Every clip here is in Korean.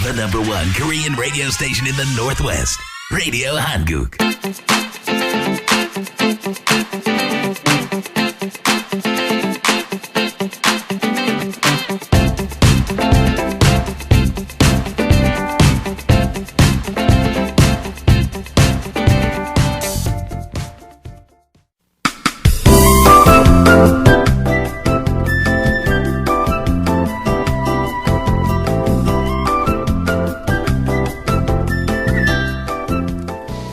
The number one Korean radio station in the Northwest. Radio Hanguk.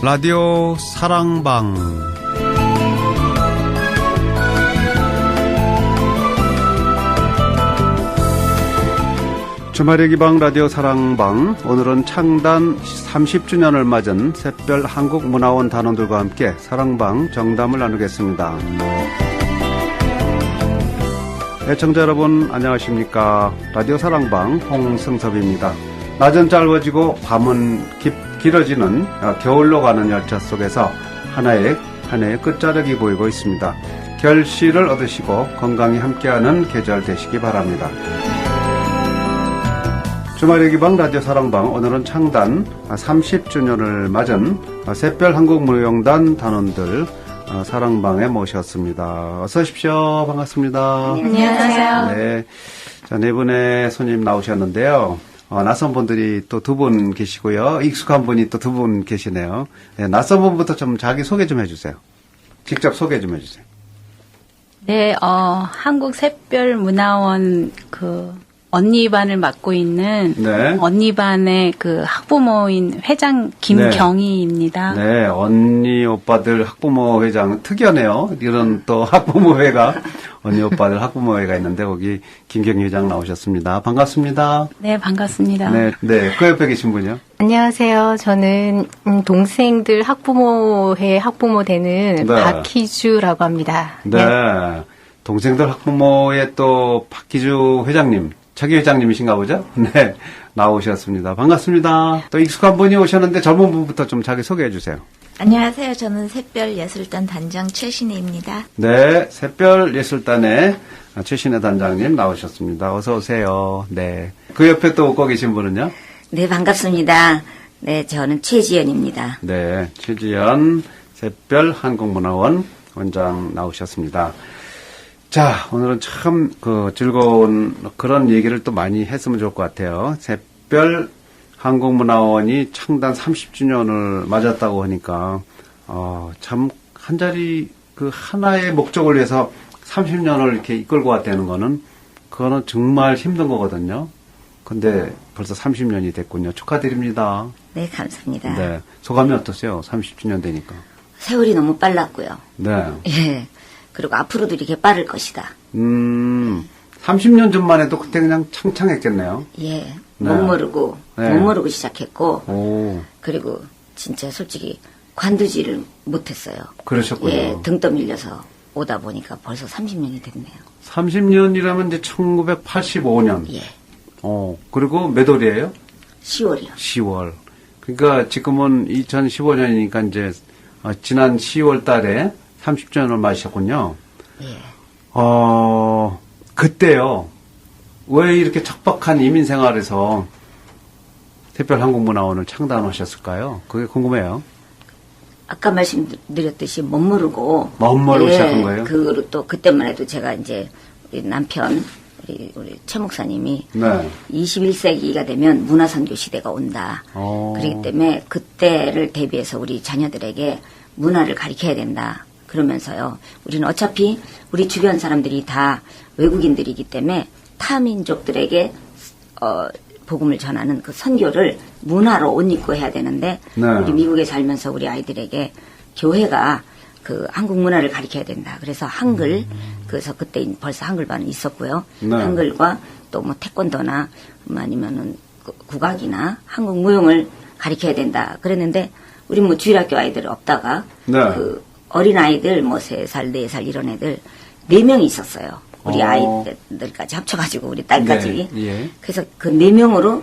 라디오 사랑방. 주말의 기방 라디오 사랑방. 오늘은 창단 30주년을 맞은 샛별 한국문화원 단원들과 함께 사랑방 정담을 나누겠습니다. 애청자 여러분 안녕하십니까. 라디오 사랑방 홍승섭입니다. 낮은 짧아지고 밤은 길어지는 겨울로 가는 열차 속에서 하나의 끝자락이 보이고 있습니다. 결실을 얻으시고 건강히 함께하는 계절 되시기 바랍니다. 주말의 기방 라디오 사랑방. 오늘은 창단 30주년을 맞은 샛별 한국무용단 단원들 사랑방에 모셨습니다. 어서 오십시오. 반갑습니다. 안녕하세요. 네. 자, 네 분의 손님 나오셨는데요. 낯선 분들이 또 두 분 계시고요. 익숙한 분이 또 두 분 계시네요. 네, 낯선 분부터 좀 자기 소개 좀 해주세요. 직접 소개 좀 해주세요. 네, 한국샛별문화원 언니반을 맡고 있는 네. 언니반의 학부모인 회장 김경희입니다. 네, 언니 오빠들 학부모 회장 특이하네요. 이런 또 학부모회가 언니 오빠들 학부모회가 있는데 거기 김경희 회장 나오셨습니다. 반갑습니다. 네, 반갑습니다. 네, 그 옆에 계신 분이요. 안녕하세요. 저는 동생들 학부모회 학부모 되는 네. 박희주라고 합니다. 네, 동생들 학부모의 또 박희주 회장님. 자기 회장님이신가 보죠? 네, 나오셨습니다. 반갑습니다. 또 익숙한 분이 오셨는데 젊은 분부터 좀 자기 소개해 주세요. 안녕하세요. 저는 샛별예술단 단장 최신혜입니다. 네, 샛별예술단의 최신혜 단장님 나오셨습니다. 어서 오세요. 네, 그 옆에 또 오고 계신 분은요? 네, 반갑습니다. 네, 저는 최지연입니다. 네, 최지연 샛별 한국문화원 원장 나오셨습니다. 자, 오늘은 참 즐거운 그런 얘기를 또 많이 했으면 좋을 것 같아요. 샛별 한국문화원이 창단 30주년을 맞았다고 하니까 참 한 자리 하나의 목적을 위해서 30년을 이렇게 이끌고 왔다는 거는 그거는 정말 힘든 거거든요. 근데 벌써 30년이 됐군요. 축하드립니다. 네, 감사합니다. 네, 소감이 어떠세요? 30주년 되니까. 세월이 너무 빨랐고요. 네. 예. 그리고 앞으로도 이렇게 빠를 것이다. 30년 전만 해도 그때 그냥 창창했겠네요. 예. 네. 못 모르고 시작했고, 오, 그리고 진짜 솔직히 관두지를 못했어요. 그러셨군요. 예, 등 떠밀려서 오다 보니까 벌써 30년이 됐네요. 30년이라면 이제 1985년. 예. 그리고 몇 월이에요? 10월이요. 10월. 그러니까 지금은 2015년이니까 이제 지난 10월 달에 30주년을 맞으셨군요. 예. 그때요. 왜 이렇게 척박한 이민 생활에서 샛별 한국문화원을 창단하셨을까요? 그게 궁금해요. 아까 말씀드렸듯이 못 모르고 시작한 거예요? 그거로 또 그때만 해도 제가 이제 우리 남편 우리 최 목사님이 네. 21세기가 되면 문화선교 시대가 온다. 그렇기 때문에 그때를 대비해서 우리 자녀들에게 문화를 가르쳐야 된다. 그러면서요. 우리는 어차피 우리 주변 사람들이 다 외국인들이기 때문에 타민족들에게 복음을 전하는 그 선교를 문화로 옷 입고 해야 되는데 네. 우리 미국에 살면서 우리 아이들에게 교회가 한국 문화를 가르쳐야 된다. 그래서 한글 그래서 그때 벌써 한글반은 있었고요. 네. 한글과 또 태권도나 아니면은 국악이나 한국 무용을 가르쳐야 된다. 그랬는데 우리 주일학교 아이들 없다가 네. 어린 아이들 3살, 4살 이런 애들 4명이 있었어요. 우리 아이들까지 합쳐가지고 우리 딸까지. 네, 예. 그래서 그 4명으로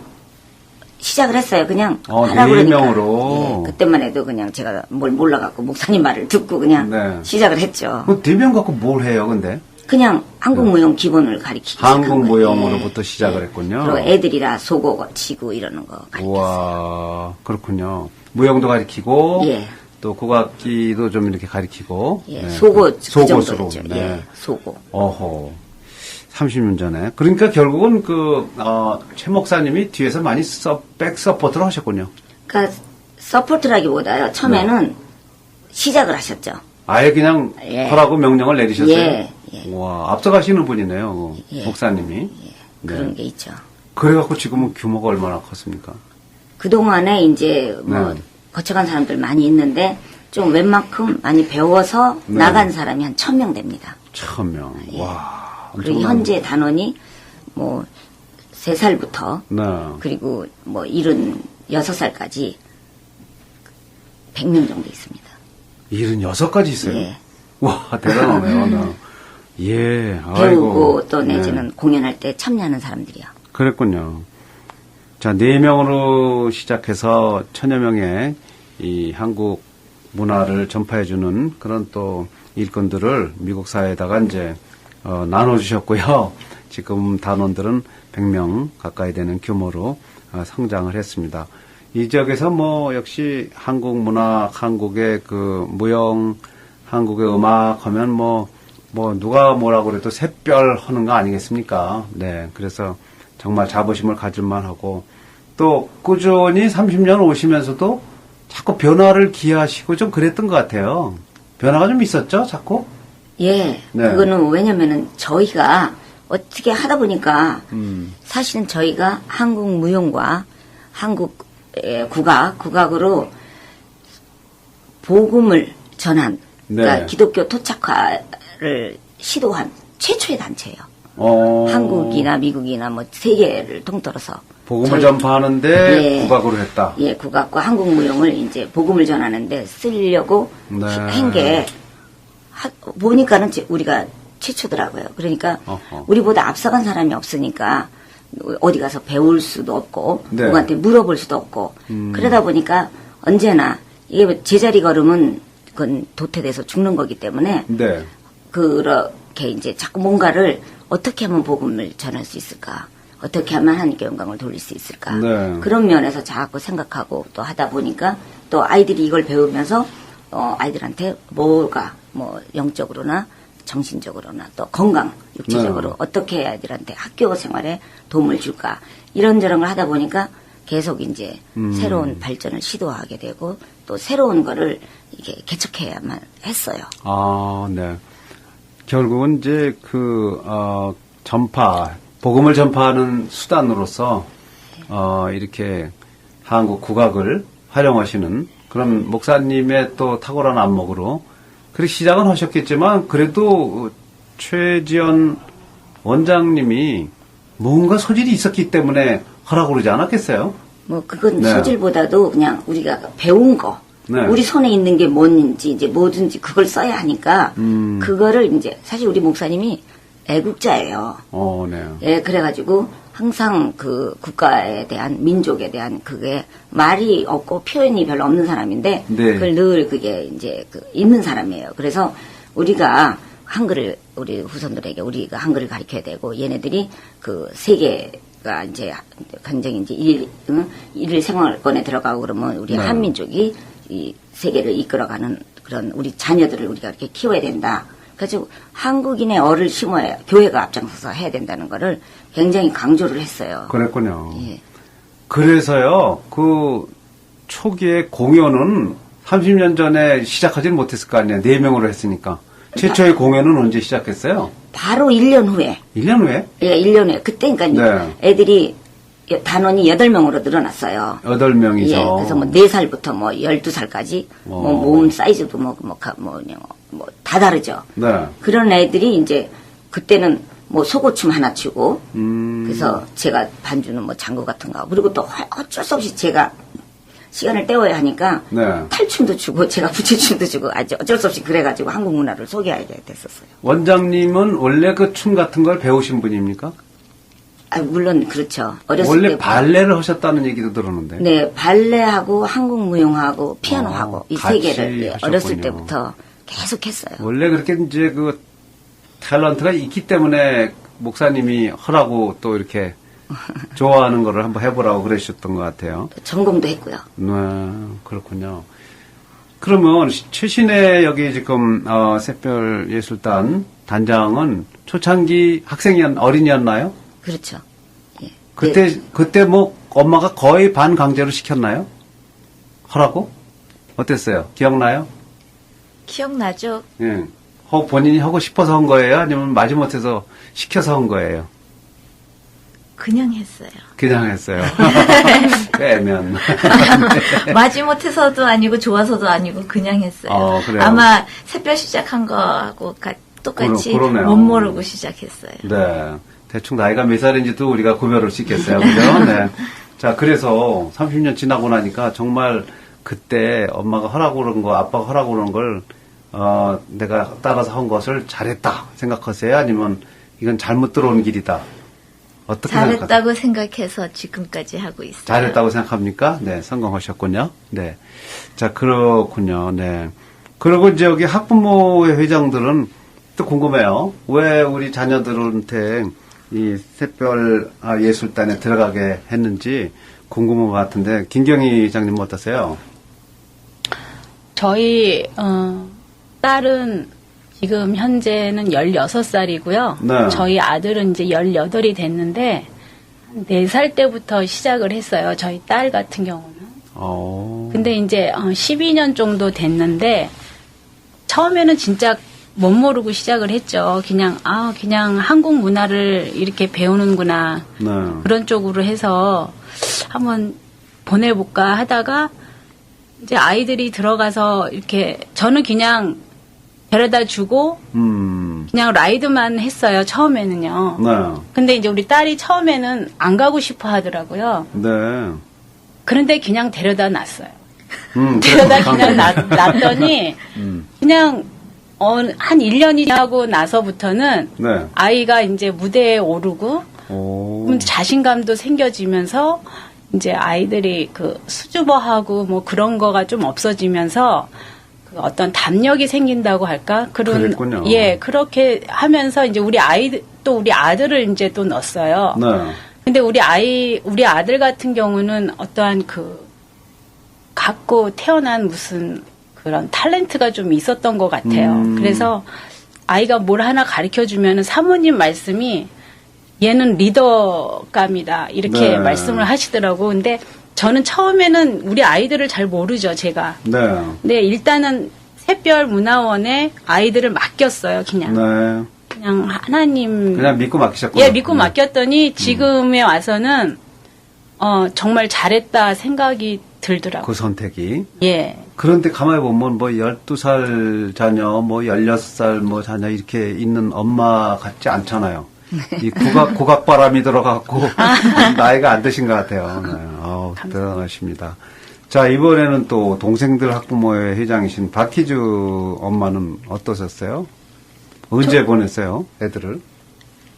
시작을 했어요. 그냥 하라고 4명으로. 예, 그때만 해도 그냥 제가 뭘 몰라갖고 목사님 말을 듣고 그냥 네. 시작을 했죠. 4명 갖고 뭘 해요, 근데? 그냥 한국무용 기본을 가르치기 시작한 거예요. 한국무용으로부터 예. 시작을 예. 했군요. 그리고 애들이라 소고 치고 이러는 거 가르쳤어요. 와, 그렇군요. 무용도 가르치고 예. 또 국악기도 좀 이렇게 가르치고 예. 네. 소고 그 소고수로. 정도였죠. 네. 예. 소고. 어허. 30년 전에. 그러니까 결국은 최 목사님이 뒤에서 많이 백 서포트를 하셨군요. 그러니까 서포트라기보다요. 처음에는 시작을 하셨죠. 아예 그냥 예. 하라고 명령을 내리셨어요. 예. 예. 와, 앞서가시는 분이네요. 예. 목사님이. 네. 그런 게 있죠. 그래갖고 지금은 규모가 얼마나 컸습니까? 그동안에 이제 뭐 네. 거쳐간 사람들 많이 있는데 좀 웬만큼 많이 배워서 네. 나간 사람이 한 1,000명 됩니다. 1,000명. 와. 그리고 엄청난- 현재 단원이 뭐 3살부터 네. 그리고 뭐 76살까지 100명 정도 있습니다. 76가지 있어요. 예. 와, 대단하네요. 네. 예. 배우고 아이고. 또 내지는 네. 공연할 때 참여하는 사람들이요. 그랬군요. 자, 4명으로 시작해서 1,000여 명의 이 한국 문화를 전파해주는 그런 또 일꾼들을 미국 사회에다가 이제, 나눠주셨고요. 지금 단원들은 100명 가까이 되는 규모로 성장을 했습니다. 이 지역에서 뭐 역시 한국 문화, 한국의 그 무용, 한국의 음악 하면 뭐 누가 뭐라고 그래도 샛별 하는 거 아니겠습니까? 네. 그래서 정말 자부심을 가질만 하고 또 꾸준히 30년 오시면서도 자꾸 변화를 기하시고 좀 그랬던 것 같아요. 변화가 좀 있었죠? 자꾸? 예. 네. 그거는 왜냐면은 저희가 어떻게 하다 보니까 사실은 저희가 한국 무용과 한국 국악으로 복음을 전한 그러니까 네. 기독교 토착화를 시도한 최초의 단체예요. 어, 한국이나 미국이나 뭐 세계를 통틀어서 복음을 저희- 전파하는데 예. 국악으로 했다. 예, 국악과 한국 무용을 이제 복음을 전하는데 쓰려고 네. 한 게 보니까는 우리가 최초더라고요. 그러니까 어허. 우리보다 앞서간 사람이 없으니까 어디 가서 배울 수도 없고 네. 누구한테 물어볼 수도 없고 그러다 보니까 언제나 이게 제자리 걸음은 그건 도태돼서 죽는 거기 때문에 네. 그렇게 이제 자꾸 뭔가를 어떻게 하면 복음을 전할 수 있을까? 어떻게 하면 하나님께 영광을 돌릴 수 있을까? 네. 그런 면에서 자꾸 생각하고 또 하다 보니까 또 아이들이 이걸 배우면서 아이들한테 뭐가 뭐 영적으로나 정신적으로나 또 건강, 육체적으로 네. 어떻게 아이들한테 학교 생활에 도움을 줄까? 이런저런 걸 하다 보니까 계속 이제 새로운 발전을 시도하게 되고 또 새로운 거를 이게 개척해야만 했어요. 아, 네. 결국은 이제 복음을 전파하는 수단으로서, 이렇게 한국 국악을 활용하시는 그런 목사님의 또 탁월한 안목으로 그렇게 시작은 하셨겠지만 그래도 최지연 원장님이 뭔가 소질이 있었기 때문에 하라고 그러지 않았겠어요? 뭐 그건 네. 소질보다도 그냥 우리가 배운 거 네. 우리 손에 있는 게 뭔지 이제 뭐든지 그걸 써야 하니까 그거를 이제 사실 우리 목사님이 애국자예요. 네. 예, 그래가지고 항상 그 국가에 대한 민족에 대한 그게 말이 없고 표현이 별로 없는 사람인데 네. 그걸 늘 그게 이제 있는 사람이에요. 그래서 우리가 한글을 우리 후손들에게 우리가 한글을 가르쳐야 되고 얘네들이 그 세계가 이제 굉장히 이제 일 생활권에 들어가고 그러면 우리 네. 한민족이 이 세계를 이끌어가는 그런 우리 자녀들을 우리가 이렇게 키워야 된다. 그래서 한국인의 얼을 심어야 교회가 앞장서서 해야 된다는 거를 굉장히 강조를 했어요. 그랬군요. 예. 그래서요, 그 초기에 공연은 30년 전에 시작하지는 못했을 거 아니에요. 4명으로 했으니까. 최초의 공연은 언제 시작했어요? 바로 1년 후에. 1년 후에? 예, 1년 후에. 그때 그러니까 네. 애들이 단원이 8명으로 늘어났어요. 8명이서. 예, 그래서 뭐 4살부터 뭐 12살까지 뭐 몸 사이즈도 다 다르죠. 네. 그런 애들이 이제 그때는 뭐 속옷춤 하나 추고 그래서 제가 반주는 뭐 장구 같은 거 하고 그리고 또 어쩔 수 없이 제가 시간을 때워야 하니까 네. 탈춤도 추고 제가 부채춤도 추고 아주 어쩔 수 없이 그래가지고 한국 문화를 소개하게 됐었어요. 원장님은 원래 그 춤 같은 걸 배우신 분입니까? 아, 물론 그렇죠. 어렸을 원래 때부터. 발레를 하셨다는 얘기도 들었는데. 네, 발레하고 한국 무용하고 피아노하고 이 세 같이 개를 하셨군요. 어렸을 때부터 계속 했어요. 원래 그렇게 이제 탤런트가 있기 때문에 목사님이 하라고 또 이렇게 좋아하는 거를 한번 해보라고 그러셨던 것 같아요. 전공도 했고요. 네, 그렇군요. 그러면 최신의 여기 지금 샛별 예술단 단장은 초창기 어린이였나요? 그렇죠. 예. 그때 뭐 엄마가 거의 반강제로 시켰나요? 하라고? 어땠어요? 기억나요? 기억나죠? 예. 본인이 하고 싶어서 한 거예요? 아니면 마지못해서 시켜서 한 거예요? 그냥 했어요. 그냥 했어요. 빼면. 마지못해서도 아니고 좋아서도 아니고 그냥 했어요. 그래요? 아마 샛별 시작한 거하고 똑같이 그러네요. 못 모르고 시작했어요. 네. 대충 나이가 몇 살인지도 우리가 구별을 수 있겠어요. 그죠? 네. 자, 그래서 30년 지나고 나니까 정말 그때 엄마가 하라고 그런 거, 아빠가 하라고 그런 걸, 내가 따라서 한 것을 잘했다 생각하세요? 아니면 이건 잘못 들어온 길이다? 어떻게 생각하세요? 잘했다고 생각해서 지금까지 하고 있어요. 잘했다고 생각합니까? 네, 성공하셨군요. 네. 자, 그렇군요. 네. 그리고 이제 여기 학부모회 회장들은 또 궁금해요. 왜 우리 자녀들한테 이 샛별 예술단에 들어가게 했는지 궁금한 것 같은데, 김경희 회장님 어떠세요? 저희 딸은 지금 현재는 16살이고요. 네. 저희 아들은 이제 18이 됐는데 4살 때부터 시작을 했어요. 저희 딸 같은 경우는. 근데 이제 12년 정도 됐는데 처음에는 진짜 못 모르고 시작을 했죠. 그냥 한국 문화를 이렇게 배우는구나. 네. 그런 쪽으로 해서 한번 보내볼까 하다가 이제 아이들이 들어가서 이렇게 저는 그냥 데려다 주고 그냥 라이드만 했어요. 처음에는요. 네. 근데 이제 우리 딸이 처음에는 안 가고 싶어 하더라고요. 네. 그런데 그냥 데려다 놨어요. 데려다 그냥 놨더니 그냥 한 1년이 지나고 나서부터는 네. 아이가 이제 무대에 오르고 그럼 자신감도 생겨지면서 이제 아이들이 그 수줍어하고 뭐 그런 거가 좀 없어지면서 그 어떤 담력이 생긴다고 할까? 그랬군요. 예, 그렇게 하면서 이제 우리 아들을 이제 또 넣었어요. 네. 근데 우리 아들 같은 경우는 어떠한 갖고 태어난 무슨 그런 탤런트가 좀 있었던 것 같아요. 그래서 아이가 뭘 하나 가르쳐 주면은 사모님 말씀이 얘는 리더감이다. 이렇게 네. 말씀을 하시더라고. 근데 저는 처음에는 우리 아이들을 잘 모르죠, 제가. 네. 근데 일단은 샛별 문화원에 아이들을 맡겼어요, 그냥. 네. 그냥 하나님. 그냥 믿고 맡기셨군요. 예, 믿고 맡겼더니 지금에 와서는 정말 잘했다 생각이 들더라고요. 그 선택이. 예. 그런데 가만히 보면 뭐 12살 자녀, 뭐 16살 뭐 자녀 이렇게 있는 엄마 같지 않잖아요. 이 고각 바람이 들어갔고 나이가 안 드신 것 같아요. 네. 대단하십니다. 자, 이번에는 또 동생들 학부모회 회장이신 박희주 엄마는 어떠셨어요? 언제 보냈어요, 애들을?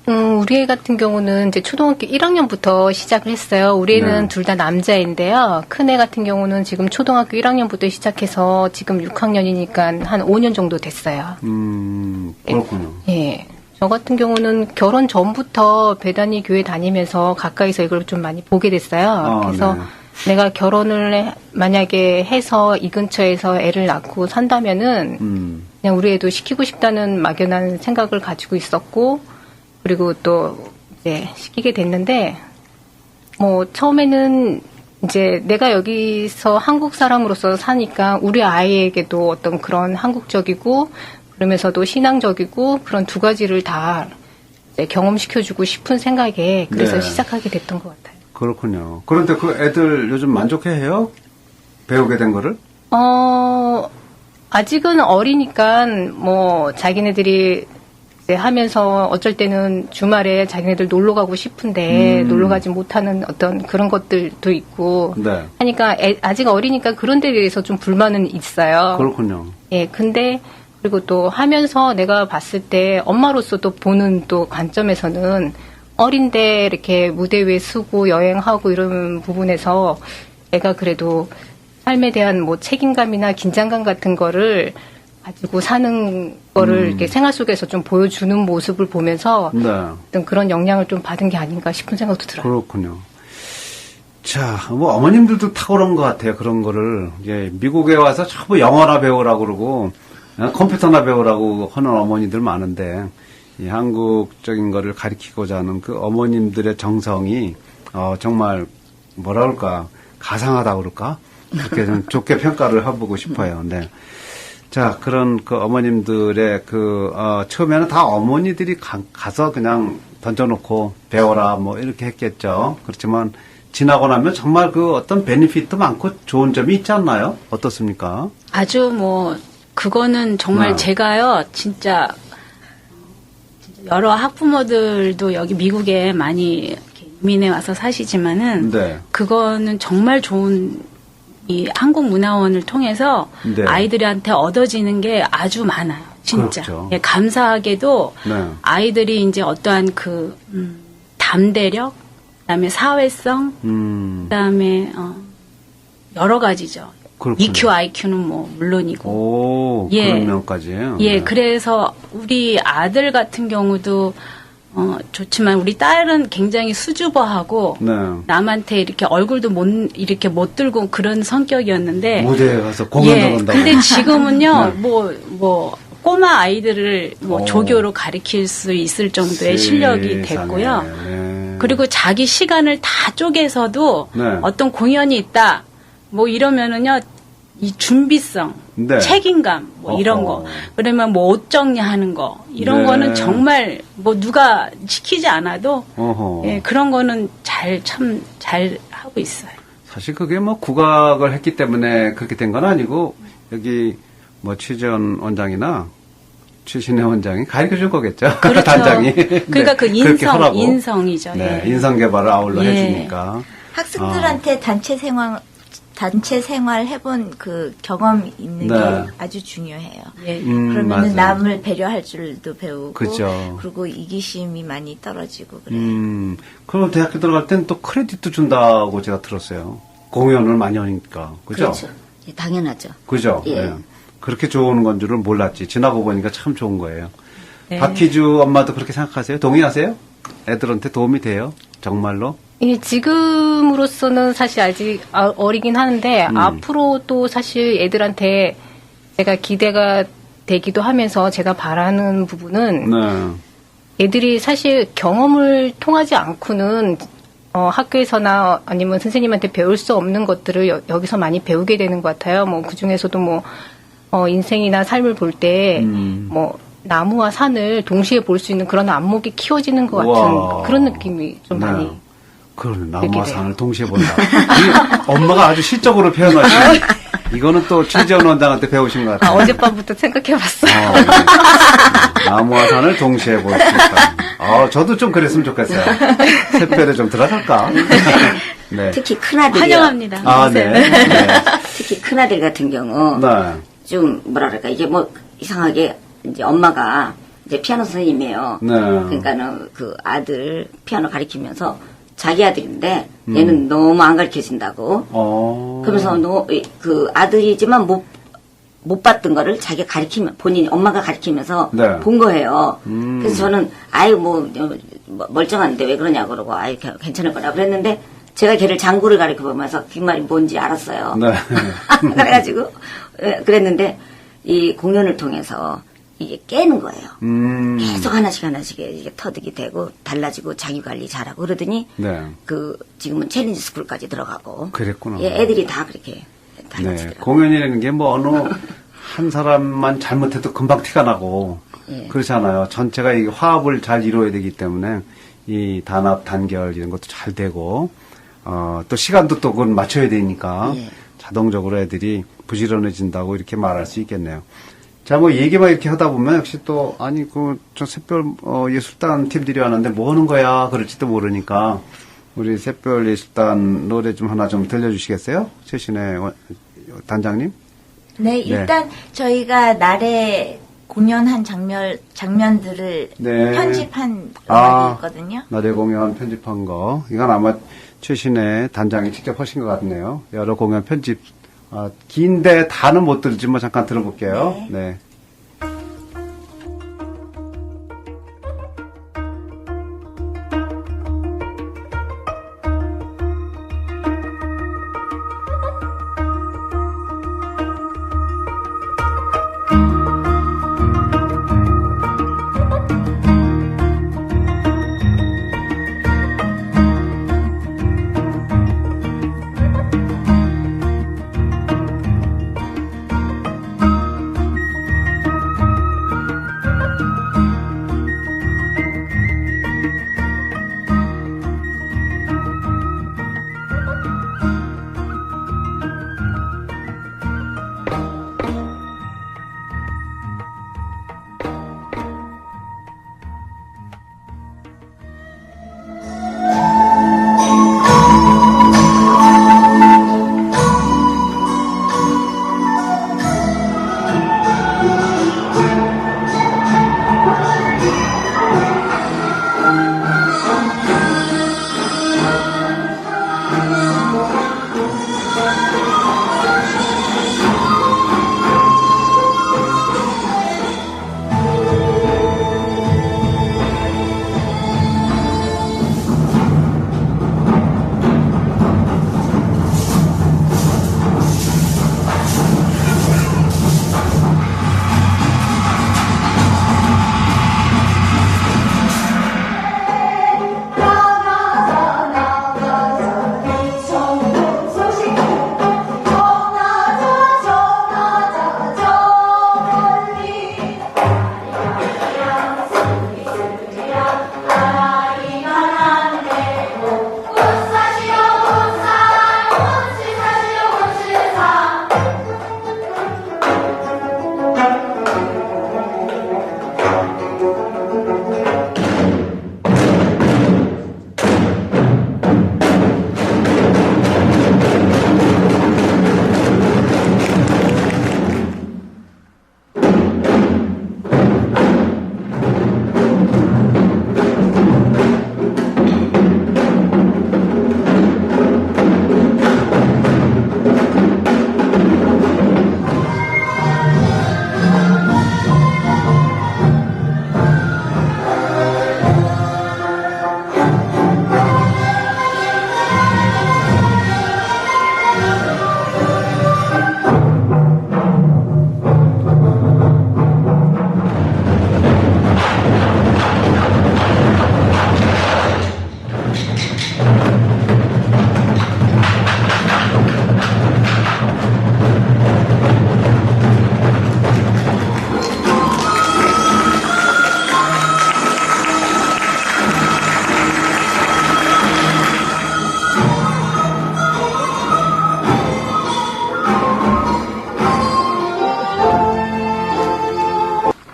우리 애 같은 경우는 이제 초등학교 1학년부터 시작을 했어요. 우리 애는 네. 둘 다 남자인데요. 큰 애 같은 경우는 지금 초등학교 1학년부터 시작해서 지금 6학년이니까 한 5년 정도 됐어요. 그렇군요. 예. 저 같은 경우는 결혼 전부터 배단위 교회 다니면서 가까이서 이걸 좀 많이 보게 됐어요. 그래서 네. 내가 결혼을 만약에 해서 이 근처에서 애를 낳고 산다면은 그냥 우리 애도 시키고 싶다는 막연한 생각을 가지고 있었고, 그리고 또 이제 시키게 됐는데, 뭐 처음에는 이제 내가 여기서 한국 사람으로서 사니까 우리 아이에게도 어떤 그런 한국적이고 그러면서도 신앙적이고 그런 두 가지를 다 이제 경험시켜주고 싶은 생각에 그래서 네. 시작하게 됐던 것 같아요. 그렇군요. 그런데 그 애들 요즘 만족해해요? 배우게 된 거를? 아직은 어리니까 뭐 자기네들이 이제 하면서 어쩔 때는 주말에 자기네들 놀러 가고 싶은데 놀러 가지 못하는 어떤 그런 것들도 있고 네. 하니까 아직 어리니까 그런 데에 대해서 좀 불만은 있어요. 그렇군요. 예, 근데 그리고 또 하면서 내가 봤을 때 엄마로서 또 보는 또 관점에서는 어린데 이렇게 무대 위에 서고 여행하고 이런 부분에서 애가 그래도 삶에 대한 뭐 책임감이나 긴장감 같은 거를 가지고 사는 거를 이렇게 생활 속에서 좀 보여주는 모습을 보면서 네. 어떤 그런 영향을 좀 받은 게 아닌가 싶은 생각도 들어요. 그렇군요. 자, 뭐 어머님들도 탁월한 것 같아요. 그런 거를 이제 미국에 와서 전부 영어나 배우라고 그러고 컴퓨터나 배우라고 하는 어머니들 많은데 이 한국적인 거를 가리키고자 하는 그 어머님들의 정성이 정말 뭐라 그럴까 가상하다 그럴까 그렇게 좀 좋게 평가를 해보고 싶어요. 네. 자, 그런 그 어머님들의 처음에는 다 어머니들이 가서 그냥 던져놓고 배워라 뭐 이렇게 했겠죠. 그렇지만 지나고 나면 정말 그 어떤 베니핏도 많고 좋은 점이 있지 않나요? 어떻습니까? 아주 그거는 정말 네. 제가요, 진짜 여러 학부모들도 여기 미국에 많이 이렇게 이민해 와서 사시지만은 네. 그거는 정말 좋은 이 한국문화원을 통해서 네. 아이들한테 얻어지는 게 아주 많아요. 진짜. 그렇죠. 예, 감사하게도 네. 아이들이 이제 어떠한 담대력, 그다음에 사회성, 그다음에 여러 가지죠. 그렇군요. EQ, IQ는 물론이고. 오, 예. 그런 면까지. 예, 그래서 우리 아들 같은 경우도 좋지만 우리 딸은 굉장히 수줍어하고 네. 남한테 이렇게 얼굴도 이렇게 못 들고 그런 성격이었는데 무대에 가서 공연도 예, 한다고. 근데 지금은요, 네. 꼬마 아이들을 오. 조교로 가르칠 수 있을 정도의 실력이 세상에. 됐고요. 네. 그리고 자기 시간을 다 쪼개서도 네. 어떤 공연이 있다, 이러면은요, 이 준비성, 네. 책임감, 이런 어허. 거. 그러면 옷 정리하는 거, 이런 네. 거는 정말 누가 시키지 않아도, 어허. 예, 그런 거는 참 잘 하고 있어요. 사실 그게 국악을 했기 때문에 그렇게 된 건 아니고, 여기 최지원 원장이나 최신혜 원장이 가르쳐 줄 거겠죠. 그렇죠. 단장이. 그러니까 네. 그 그렇게 하라고. 인성이죠. 네. 예. 인성 개발을 아울러 예. 해주니까. 학생들한테 단체 생활 해본 그 경험 있는 네. 게 아주 중요해요. 예. 그러면은 맞아요. 남을 배려할 줄도 배우고, 그죠. 그리고 이기심이 많이 떨어지고 그래요. 그럼 대학교 들어갈 땐 또 크레딧도 준다고 제가 들었어요. 공연을 많이 하니까. 그죠? 그렇죠. 예, 당연하죠. 그죠? 예. 네. 그렇게 좋은 건 줄은 몰랐지. 지나고 보니까 참 좋은 거예요. 네. 박희주 엄마도 그렇게 생각하세요? 동의하세요? 애들한테 도움이 돼요? 정말로? 지금으로서는 사실 아직 어리긴 하는데 앞으로 또 사실 애들한테 제가 기대가 되기도 하면서 제가 바라는 부분은 네. 애들이 사실 경험을 통하지 않고는 학교에서나 아니면 선생님한테 배울 수 없는 것들을 여기서 많이 배우게 되는 것 같아요. 그 중에서도 인생이나 삶을 볼 때 나무와 산을 동시에 볼 수 있는 그런 안목이 키워지는 것 같은 우와. 그런 느낌이 좀 네. 많이. 그러네. 나무와 느끼게 산을 동시에 본다. 이게 엄마가 아주 시적으로 표현하시네. 이거는 또 최지원 원장한테 배우신 것 같아요. 어젯밤부터 생각해봤어요. 네. 나무와 산을 동시에 볼 수 있다. 저도 좀 그랬으면 좋겠어요. 샛별에 좀 들어갈까? 네. 특히 큰아들이요. 환영합니다. 아, 네. 네. 특히 큰아들 같은 경우 네. 좀 뭐랄까 이게 이상하게 이제 엄마가 이제 피아노 선생님이에요. 네. 그러니까는 그 아들 피아노 가르치면서 자기 아들인데 얘는 너무 안 가르쳐준다고. 그러면서 그 아들이지만 못 봤던 거를 자기가 가르치면 본인이 엄마가 가르치면서 네. 본 거예요. 그래서 저는 멀쩡한데 왜 그러냐고 그러고 괜찮을 거라 그랬는데 제가 걔를 장구를 가르쳐 보면서 그 말이 뭔지 알았어요. 네. 그래가지고 그랬는데 이 공연을 통해서 이게 깨는 거예요. 계속 하나씩 이게 터득이 되고 달라지고 자기 관리 잘하고 그러더니 네. 지금은 챌린지 스쿨까지 들어가고 그랬구나. 예, 애들이 다 그렇게 네. 달라지더라고요. 공연이라는 게 어느 한 사람만 잘못해도 금방 티가 나고 예. 그렇잖아요. 전체가 이 화합을 잘 이루어야 되기 때문에 이 단합, 단결 이런 것도 잘 되고 또 시간도 또 그건 맞춰야 되니까 예. 자동적으로 애들이 부지런해진다고 이렇게 말할 수 있겠네요. 자, 얘기만 이렇게 하다 보면 역시 또, 저 샛별, 예술단 팀들이 왔는데 뭐 하는 거야? 그럴지도 모르니까, 우리 샛별 예술단 노래 좀 하나 좀 들려주시겠어요? 최신의 단장님? 네, 일단 저희가 날에 공연한 장면들을 네. 편집한 음악이 있거든요. 날에 공연 편집한 거. 이건 아마 최신의 단장이 직접 하신 것 같네요. 여러 공연 편집. 긴데 다는 못 들지만 잠깐 들어볼게요. 네.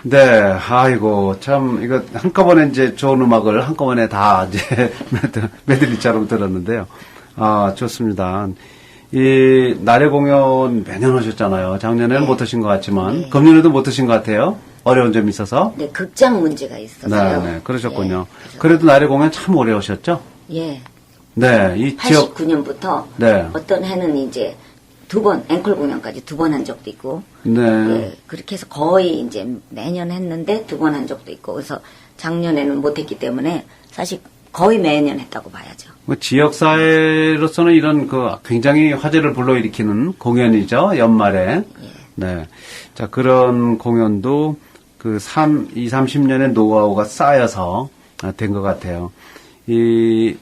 네, 아이고, 참, 이거 한꺼번에 이제 좋은 음악을 한꺼번에 다 이제 메들리처럼 들었는데요. 아, 좋습니다. 이, 날의 공연 매년 하셨잖아요. 작년에는 네. 못 하신 것 같지만, 네. 금년에도 못 하신 것 같아요. 어려운 점이 있어서. 네, 극장 문제가 있어서요. 네, 그러셨군요. 그래서- 그래도 날의 공연 참 오래 하셨죠? 예. 네, 이 지역. 89년부터 네. 어떤 해는 이제 2번, 앵콜 공연까지 2번 한 적도 있고, 네. 예, 그렇게 해서 거의 이제 매년 했는데 2번 한 적도 있고, 그래서 작년에는 못했기 때문에 사실 거의 매년 했다고 봐야죠. 뭐 지역사회로서는 이런 그 굉장히 화제를 불러일으키는 공연이죠, 연말에. 예. 네. 자, 그런 공연도 그 30년의 노하우가 쌓여서 된 것 같아요. 이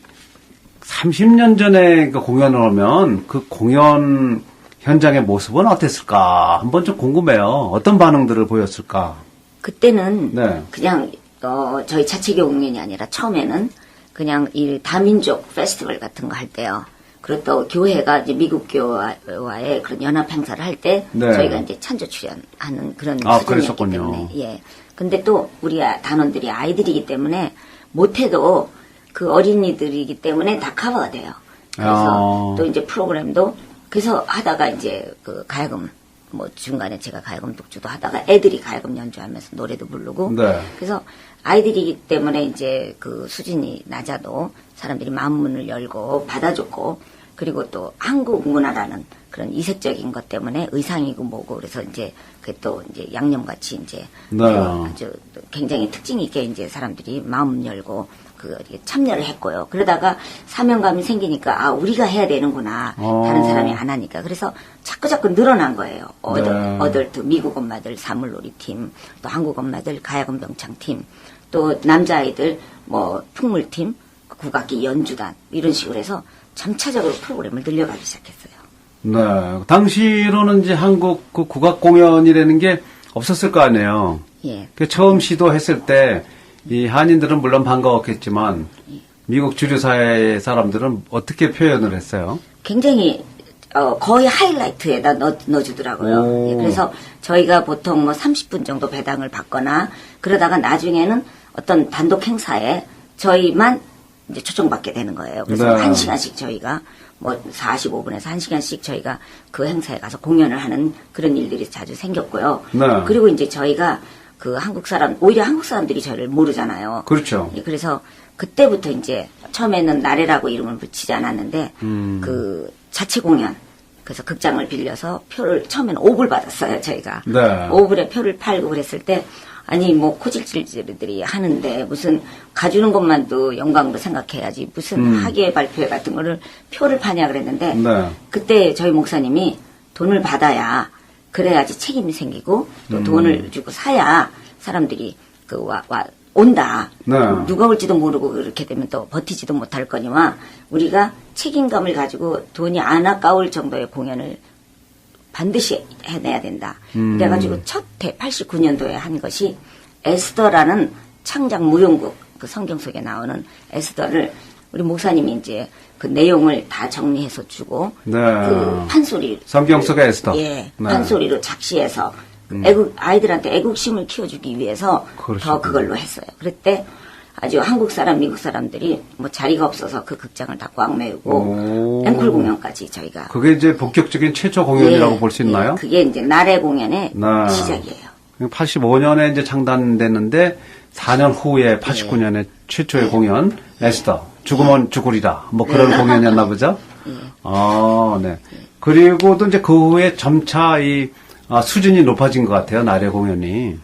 30년 전에 그 공연을 하면 그 공연 현장의 모습은 어땠을까? 한번 좀 궁금해요. 어떤 반응들을 보였을까? 그때는 네. 그냥 저희 자치교 공연이 아니라 처음에는 그냥 이 다민족 페스티벌 같은 거 할 때요. 그리고 또 교회가 이제 미국 교와의 그런 연합 행사를 할 때 네. 저희가 이제 찬조 출연하는 그런 아, 수준이었기 그랬었군요. 때문에 예. 근데 또 우리 단원들이 아이들이기 때문에 못해도 그 어린이들이기 때문에 다 커버가 돼요. 그래서 아. 또 이제 프로그램도 그래서 하다가 이제 그 가야금 뭐 중간에 제가 가야금 독주도 하다가 애들이 가야금 연주하면서 노래도 부르고 네. 그래서 아이들이기 때문에 이제 그 수준이 낮아도 사람들이 마음 문을 열고 받아줬고 그리고 또 한국 문화라는 그런 이색적인 것 때문에 의상이고 뭐고 그래서 이제 그게 또 이제 양념같이 이제 네. 아주 굉장히 특징 있게 이제 사람들이 마음 열고 그 참여를 했고요. 그러다가 사명감이 생기니까 아 우리가 해야 되는구나. 다른 사람이 안 하니까. 그래서 자꾸 늘어난 거예요. 네. 어덜트 미국 엄마들 사물놀이팀, 또 한국 엄마들 가야금 병창팀, 또 남자아이들 뭐 풍물팀, 국악기 연주단 이런 식으로 해서 점차적으로 프로그램을 늘려가기 시작했어요. 네. 당시로는 이제 한국 그 국악 공연이라는 게 없었을 거 아니에요. 예. 그 처음 시도했을 때 이 한인들은 물론 반가웠겠지만 미국 주류 사회 사람들은 어떻게 표현을 했어요? 굉장히 거의 하이라이트에다 넣어주더라고요. 오. 예, 그래서 저희가 보통 뭐 30분 정도 배당을 받거나 그러다가 나중에는 어떤 단독 행사에 저희만 이제 초청받게 되는 거예요. 그래서 네. 1시간씩 저희가 뭐 45분에서 1시간씩 저희가 그 행사에 가서 공연을 하는 그런 일들이 자주 생겼고요. 네. 그리고 이제 저희가 그 오히려 한국 사람들이 저를 모르잖아요. 그렇죠. 예, 그래서 그때부터 이제 처음에는 나래라고 이름을 붙이지 않았는데 그 자체 공연 그래서 극장을 빌려서 표를 처음에는 5불 받았어요, 저희가. 네. 5불에 표를 팔고 그랬을 때, 아니, 뭐, 코질질들이 하는데, 무슨, 가주는 것만도 영광으로 생각해야지, 무슨 학예 발표 같은 거를 표를 파냐 그랬는데, 네. 그때 저희 목사님이 돈을 받아야, 그래야지 책임이 생기고, 또 돈을 주고 사야 사람들이, 온다. 네. 누가 올지도 모르고 그렇게 되면 또 버티지도 못할 거니와, 우리가 책임감을 가지고 돈이 안 아까울 정도의 공연을 반드시 해내야 된다. 그래가지고 첫 89년도에 한 것이 에스더라는 창작 무용극, 그 성경 속에 나오는 에스더를 우리 목사님이 이제 그 내용을 다 정리해서 주고, 네. 그 판소리. 성경 속의 에스더. 예. 네. 판소리로 작시해서 아이들한테 애국심을 키워주기 위해서 그러시군요. 더 그걸로 했어요. 그때 아주 한국 사람, 미국 사람들이 뭐 자리가 없어서 그 극장을 다 꽉 메우고 앵콜 공연까지 저희가. 그게 이제 본격적인 최초 공연이라고 예, 볼 수 있나요? 예, 그게 이제 나래 공연의 네. 시작이에요. 85년에 이제 창단됐는데 4년 후에 89년에 최초의 공연 에스더 죽으면 죽으리라 뭐 그런 공연이었나 보죠. 네. 그리고 또 이제 그 후에 점차 수준이 높아진 것 같아요. 나래 공연이.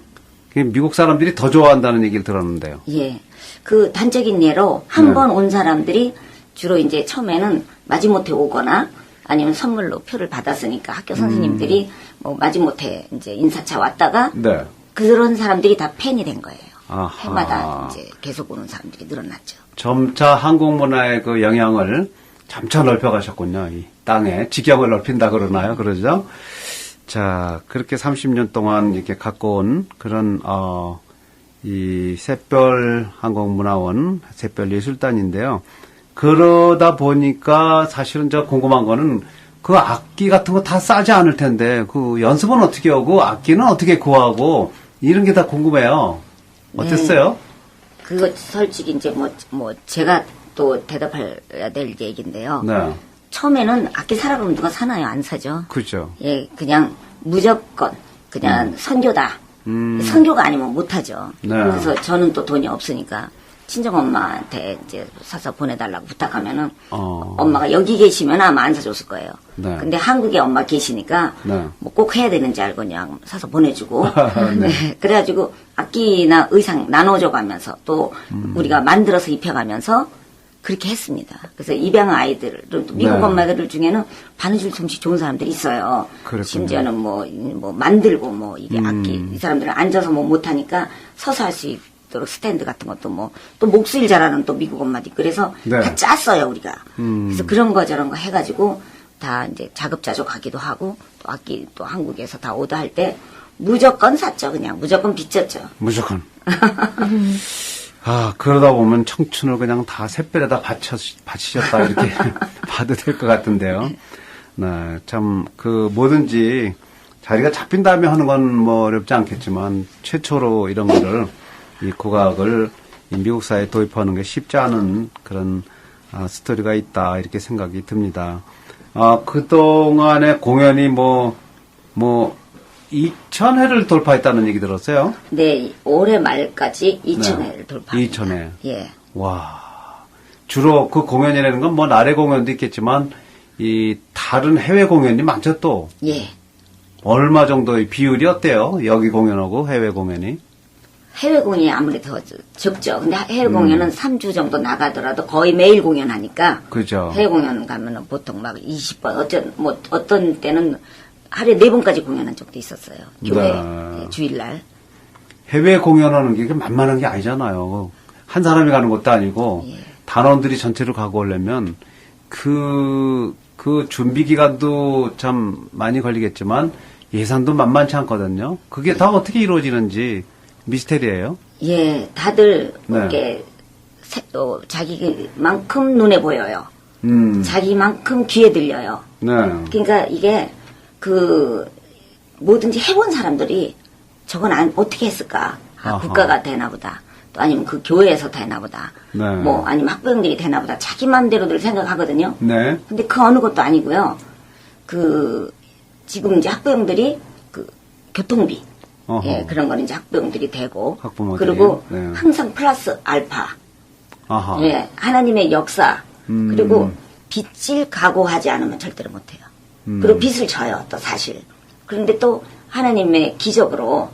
미국 사람들이 더 좋아한다는 얘기를 들었는데요. 예. 그 단적인 예로 한 번 온 사람들이 주로 이제 처음에는 마지못해 오거나 아니면 선물로 표를 받았으니까 학교 선생님들이 뭐 마지못해 이제 인사차 왔다가 네. 그런 사람들이 다 팬이 된 거예요. 아하. 해마다 이제 계속 오는 사람들이 늘어났죠. 점차 한국 문화의 그 영향을 점차 넓혀가셨군요. 이 땅에 직역을 넓힌다 그러나요? 그러죠? 자, 그렇게 30년 동안 이렇게 갖고 온 그런, 이 샛별 한국문화원, 샛별 예술단인데요. 그러다 보니까 사실은 저 궁금한 거는 그 악기 같은 거 다 싸지 않을 텐데 그 연습은 어떻게 하고 악기는 어떻게 구하고 이런 게 다 궁금해요. 어땠어요? 그거 솔직히 이제 뭐 제가 또 대답해야 될 얘기인데요. 네. 처음에는 악기 사라 그러면 누가 사나요? 안 사죠. 그죠. 예, 그냥 무조건 그냥 선교다. 선교가 아니면 못하죠. 네. 그래서 저는 또 돈이 없으니까 친정엄마한테 이제 사서 보내달라고 부탁하면은 엄마가 여기 계시면 아마 안 사줬을 거예요. 네. 근데 한국에 엄마 계시니까 네. 뭐 꼭 해야 되는지 알고 그냥 사서 보내주고 네. 네. 그래가지고 악기나 의상 나눠줘가면서 또 우리가 만들어서 입혀가면서 그렇게 했습니다. 그래서 입양 아이들, 또 미국 네. 엄마들 중에는 바느질 솜씨 좋은 사람들이 있어요. 그렇군요. 심지어는 뭐 만들고 뭐 이게 악기 이 사람들은 앉아서 뭐 못하니까 서서 할 수 있도록 스탠드 같은 것도 뭐 또 목수일 잘하는 또 미국 엄마도 있고 그래서 네. 다 짰어요 우리가. 그래서 그런 거 저런 거 해가지고 다 이제 자급자족하기도 하고 또 악기 또 한국에서 다 오더할 때 무조건 샀죠 그냥 무조건 빚졌죠. 무조건. 그러다 보면 청춘을 그냥 다 샛별에다 바치셨다, 이렇게 봐도 될 것 같은데요. 네, 참, 뭐든지 자리가 잡힌 다음에 하는 건 뭐 어렵지 않겠지만, 최초로 이런 거를, 이 국악을 이 미국 사회에 도입하는 게 쉽지 않은 그런, 스토리가 있다, 이렇게 생각이 듭니다. 그동안의 공연이 2,000회를 돌파했다는 얘기 들었어요? 네, 올해 말까지 2,000회를 돌파합니다. 2,000회. 예. 와. 주로 그 공연이라는 건 뭐 나래 공연도 있겠지만 이 다른 해외 공연이 많죠 또. 예. 얼마 정도의 비율이 어때요? 여기 공연하고 해외 공연이? 해외 공연이 아무래도 더 적죠. 근데 해외 공연은 3주 정도 나가더라도 거의 매일 공연하니까. 그죠. 해외 공연 가면은 보통 막 20번, 어떤 때는 하루에 4번까지 공연한 적도 있었어요. 교회, 네. 주일날. 해외 공연하는 게 만만한 게 아니잖아요. 한 사람이 가는 것도 아니고 예. 단원들이 전체를 가고 오려면 그 준비 기간도 참 많이 걸리겠지만 예산도 만만치 않거든요. 그게 다 어떻게 이루어지는지 미스테리예요. 예, 다들 네. 이렇게 또 자기만큼 눈에 보여요. 자기만큼 귀에 들려요. 네. 그러니까 이게 뭐든지 해본 사람들이 저건 어떻게 했을까? 아하. 국가가 되나보다. 또 아니면 그 교회에서 되나보다. 네. 뭐 아니면 학부형들이 되나보다. 자기 맘대로들 생각하거든요. 네. 근데 그 어느 것도 아니고요. 지금 이제 학부형들이 교통비. 어허. 예, 그런 거는 이제 학부형들이 되고. 학부모들이. 그리고 네. 항상 플러스 알파. 아하. 예, 하나님의 역사. 그리고 빚질 각오하지 않으면 절대로 못해요. 그리고 빚을 져요, 또 사실. 그런데 또 하나님의 기적으로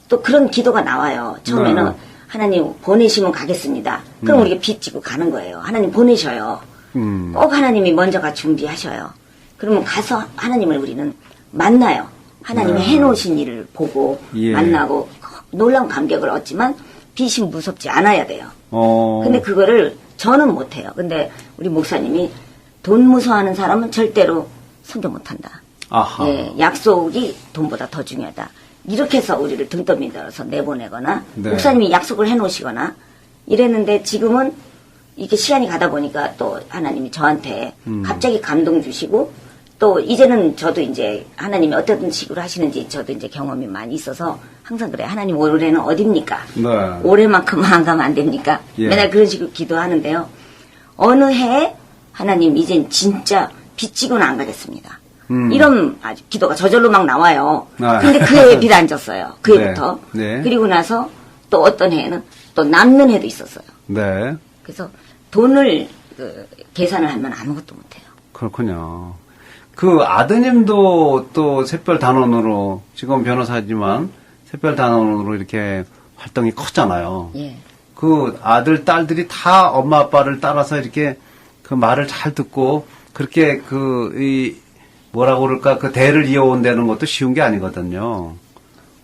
또 그런 기도가 나와요. 처음에는 하나님 보내시면 가겠습니다. 그럼 우리가 빚 지고 가는 거예요. 하나님 보내셔요. 꼭 하나님이 먼저가 준비하셔요. 그러면 가서 하나님을 우리는 만나요. 하나님이 해놓으신 일을 보고 만나고 놀라운 감격을 얻지만 빚이 무섭지 않아야 돼요. 근데 그거를 저는 못해요. 근데 우리 목사님이 돈 무서워하는 사람은 절대로 선교 못한다. 아하. 예, 약속이 돈보다 더 중요하다. 이렇게 해서 우리를 등 떠밀어서 내보내거나 네. 목사님이 약속을 해놓으시거나 이랬는데 지금은 이렇게 시간이 가다 보니까 또 하나님이 저한테 갑자기 감동 주시고 또 이제는 저도 이제 하나님이 어떤 식으로 하시는지 저도 이제 경험이 많이 있어서 항상 그래. 하나님 올해는 어딥니까? 네. 올해만큼 안 가면 안 됩니까? 예. 맨날 그런 식으로 기도하는데요. 어느 해에 하나님 이젠 진짜 빚지고는 안 가겠습니다. 이런 아주 기도가 저절로 막 나와요. 아. 근데 그 해에 빚 안 졌어요. 그 해부터. 네. 네. 그리고 나서 또 어떤 해에는 또 남는 해도 있었어요. 네. 그래서 돈을 계산을 하면 아무것도 못해요. 그렇군요. 그 아드님도 또 샛별 단원으로 지금 변호사지만 샛별 단원으로 이렇게 활동이 컸잖아요. 예. 그 아들 딸들이 다 엄마 아빠를 따라서 이렇게 그 말을 잘 듣고 그렇게 이 뭐라고 그럴까 그 대를 이어온다는 것도 쉬운 게 아니거든요.